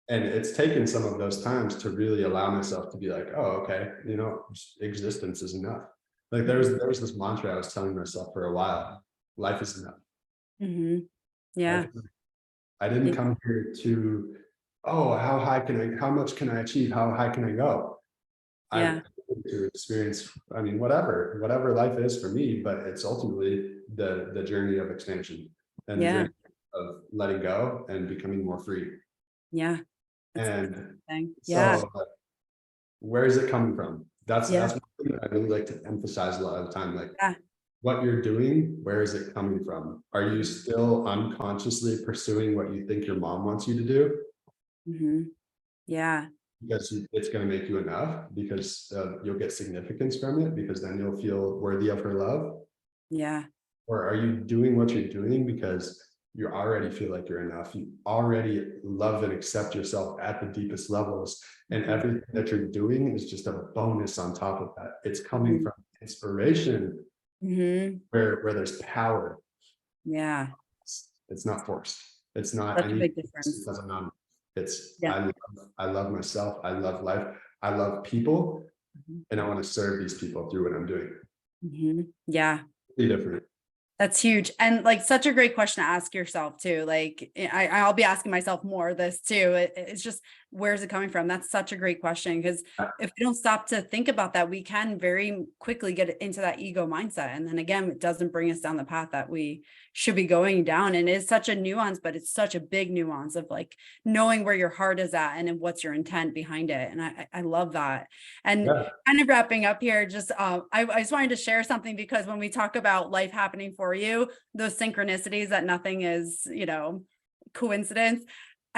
and it's taken some of those times to really allow myself to be like, oh, okay, existence is enough. Like there was this mantra I was telling myself for a while: life is enough. Yeah. Life is enough. I didn't come here to, oh, how much can I achieve? How high can I go? Yeah. I've come to experience, I mean, whatever life is for me, but it's ultimately the journey of expansion and the Yeah. journey of letting go and becoming more free. Yeah. That's And thing. Yeah. so where is it coming from? Yeah. That's one thing that I really like to emphasize a lot of the time. Like, Yeah. what you're doing, where is it coming from? Are you still unconsciously pursuing what you think your mom wants you to do? Yeah. Because it's going to make you enough, because you'll get significance from it, because then you'll feel worthy of her love? Yeah. Or are you doing what you're doing because you already feel like you're enough? You already love and accept yourself at the deepest levels. And everything that you're doing is just a bonus on top of that. It's coming from inspiration, where there's power. Yeah. It's not forced. It's not, I Such a need big this difference. because I'm not. It's, Yeah. I love myself. I love life. I love people. And I want to serve these people through what I'm doing. Yeah. Be different. That's huge. And like such a great question to ask yourself too. Like I'll be asking myself more of this too. It's just, where's it coming from? That's such a great question, because if we don't stop to think about that, we can very quickly get into that ego mindset. And then again, it doesn't bring us down the path that we should be going down. And it's such a nuance, but it's such a big nuance of like knowing where your heart is at and what's your intent behind it. And I love that. And Yeah. kind of wrapping up here, just I just wanted to share something, because when we talk about life happening for you, those synchronicities, that nothing is, coincidence.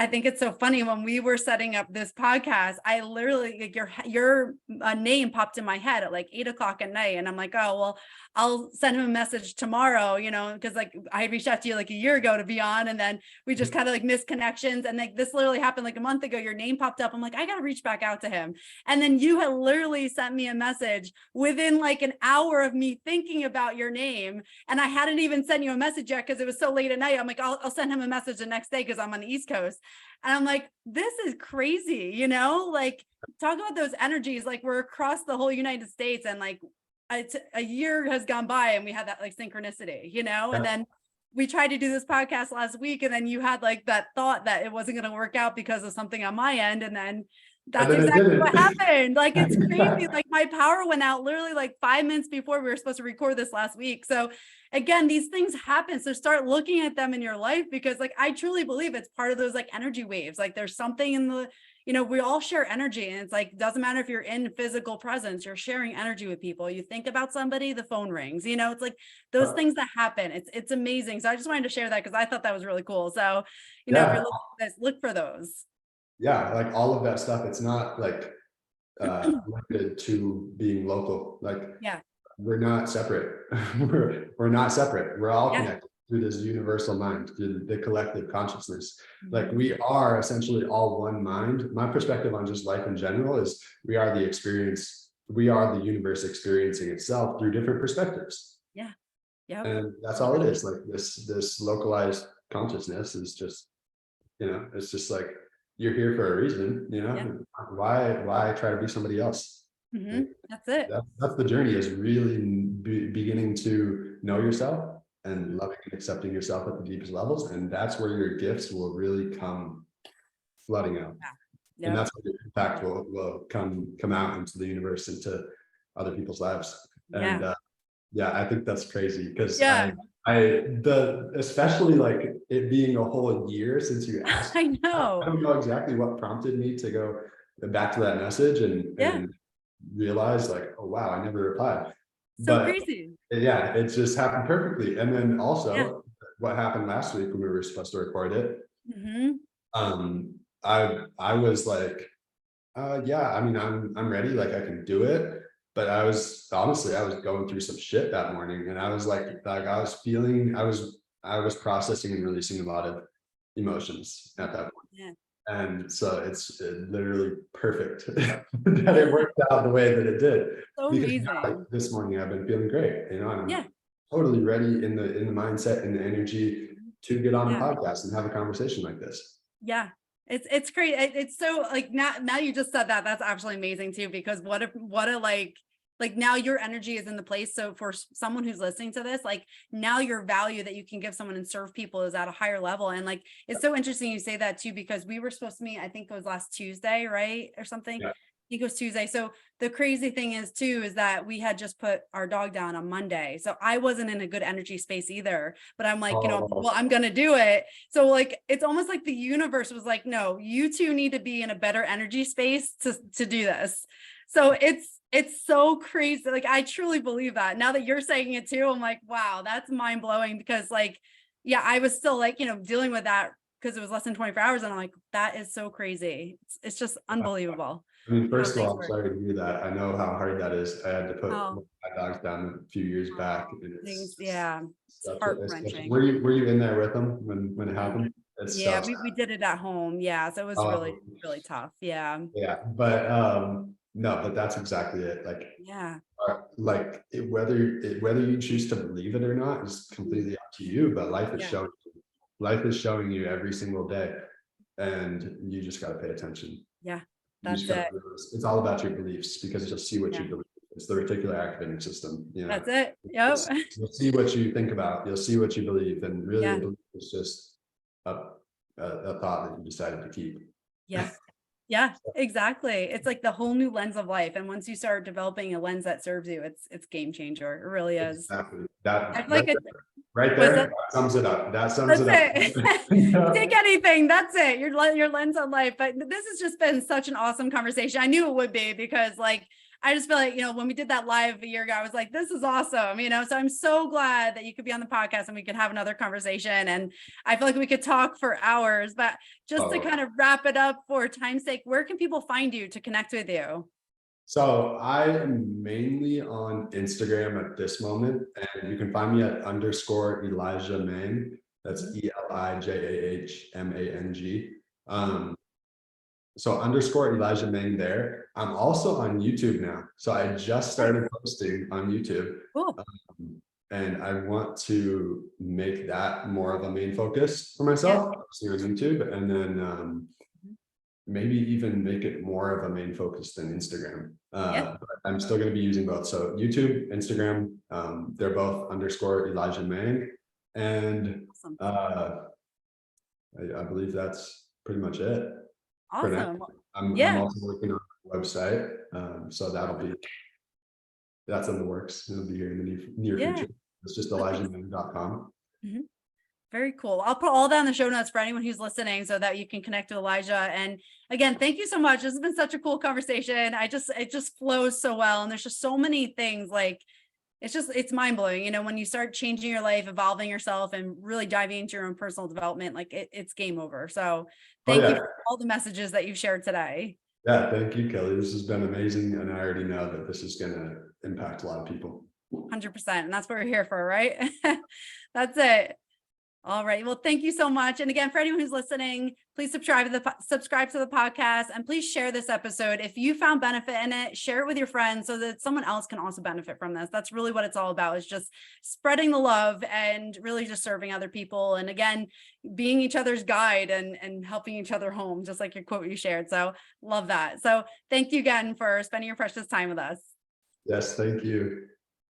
I think it's so funny, when we were setting up this podcast, I literally, like, your name popped in my head at like 8:00 at night. And I'm like, oh, well, I'll send him a message tomorrow, because like I had reached out to you like a year ago to be on, and then we just kind of like missed connections. And like this literally happened like a month ago. Your name popped up. I'm like, I got to reach back out to him. And then you had literally sent me a message within like an hour of me thinking about your name. And I hadn't even sent you a message yet because it was so late at night. I'm like, I'll send him a message the next day because I'm on the East Coast. And I'm like, this is crazy, like talk about those energies. Like we're across the whole United States, and like a year has gone by and we had that like synchronicity, and then we tried to do this podcast last week, and then you had like that thought that it wasn't going to work out because of something on my end. And then that's exactly what happened. Like, it's crazy. Like my power went out literally like 5 minutes before we were supposed to record this last week. So again, these things happen. So start looking at them in your life, because like, I truly believe it's part of those like energy waves. Like there's something in the, we all share energy, and it's like, doesn't matter if you're in physical presence, you're sharing energy with people. You think about somebody, the phone rings, it's like those things that happen. It's amazing. So I just wanted to share that because I thought that was really cool. So, if you're looking at this, look for those. Yeah, like all of that stuff. It's not like limited to being local. Like, Yeah. we're not separate. we're not separate. We're all Yeah. connected through this universal mind, through the collective consciousness. Like we are essentially all one mind. My perspective on just life in general is we are the experience. We are the universe experiencing itself through different perspectives. Yeah. Yeah. And that's all it is. Like this localized consciousness is just, it's just like, you're here for a reason, Yeah. why try to be somebody else? That's it. That's the journey, is really beginning to know yourself and loving and accepting yourself at the deepest levels. And that's where your gifts will really come flooding out. Yeah. And that's where your impact will come out into the universe, into other people's lives. Yeah. And Yeah, I think that's crazy because Yeah, especially like it being a whole year since you asked, I I know. don't know exactly what prompted me to go back to that message Yeah, and realize like, oh wow, I never replied. so But crazy. yeah, it just happened perfectly. And then Yeah. also what happened last week when we were supposed to record it, Hmm. um, I was like, yeah, I mean, I'm ready, like I can do it. But I was honestly, I was going through some shit that morning, and I was like I was feeling, I was processing and releasing a lot of emotions at that point. Yeah. And so it's literally perfect that it Yeah. worked out the way that it did. So Because now, like, amazing. this morning I've been feeling great, and Yeah. I'm totally ready in the mindset and the energy Mhm. to get on a Yeah. podcast and have a conversation like this. Yeah. It's great. It's so like now you just said that, that's absolutely amazing too, because what a like now your energy is in the place. So for someone who's listening to this, like now your value that you can give someone and serve people is at a higher level. And like it's so interesting you say that too, because we were supposed to meet, I think it was last Tuesday, right? Or something. Yeah. I think it was Tuesday. So the crazy thing is too, is that we had just put our dog down on Monday. So I wasn't in a good energy space either, but I'm like, Oh, well, I'm going to do it. So like, it's almost like the universe was like, no, you two need to be in a better energy space to do this. So it's so crazy. Like, I truly believe that now that you're saying it too, I'm like, wow, that's mind blowing because like, yeah, I was still like, dealing with that because it was less than 24 hours. And I'm like, that is so crazy. It's just unbelievable. I mean, How first of things all, I'm work. sorry to hear that. I know how hard that is. I had to put Oh, my dogs down a few years back, oh, and things, yeah, it's it's such heart-wrenching. were you in there with them when it Mhm. happened? It's Yeah, so we did it at home. Yeah, so it was really, um, really tough. Yeah. yeah, but no, but that's exactly it. Yeah. Whether you choose to believe it or not is Mhm. completely up to you. But Yeah. life is showing you every single day, and you just got to pay attention. Yeah. You just That's got to it. realize it's all about your beliefs because you'll see what you Yeah. believe. It's the reticular activating system. That's it. You'll, Yep. you'll see what you think about. You'll see what you believe, and really, a Yeah. belief is just a, a thought that you decided to keep. Yeah. Yeah, exactly. It's like the whole new lens of life. And once you start developing a lens that serves you, it's game changer. It really is. Exactly. I feel That like it right was there, it. that sums it up. That sums That's it up. it. Take anything. That's it. Your lens on life. But this has just been such an awesome conversation. I knew it would be because like I just feel like, when we did that live a year ago, I was like, this is awesome, So I'm so glad that you could be on the podcast and we could have another conversation. And I feel like we could talk for hours, but just to Oh, kind of wrap it up for time's sake, where can people find you to connect with you? so I am mainly on Instagram at this moment, and you can find me at underscore Elijah Mang. That's Mhm. ELIJAHMANG. Mhm. So underscore Elijah Mang there. I'm also on YouTube now. So I just Okay, started posting on YouTube. cool. Um, and I want to make that more of a main focus for Yeah. myself, posting on YouTube, and then Mhm. maybe even make it more of a main focus than Instagram. Yeah. But I'm still going to be using both. So YouTube, Instagram, they're both underscore Elijah Mang. And Awesome. I believe that's pretty much it for now. Awesome. I'm Yeah. also working on a website. So that's in the works. It'll be here in the near Yeah. future. It's just That's ex- elijahmang.com. mhm. Very cool. I'll put all that in the show notes for anyone who's listening so that you can connect with Elijah. And again, thank you so much. This has been such a cool conversation. It just flows so well. And there's just so many things like, it's mind blowing, when you start changing your life, evolving yourself and really diving into your own personal development, like it's game over. So Oh thank you yeah. for all the messages that you've shared today. Yeah. Thank you, Kelly. This has been amazing. And I already know that this is going to impact a lot of people. 100%. And that's what we're here for, right? That's it. All right. Well, thank you so much. And again, for anyone who's listening, please subscribe to the podcast and please share this episode. If you found benefit in it, share it with your friends so that someone else can also benefit from this. That's really what it's all about, is just spreading the love and really just serving other people. And again, being each other's guide and helping each other home, just like your quote you shared. So love that. So thank you again for spending your precious time with us. Yes. Thank you.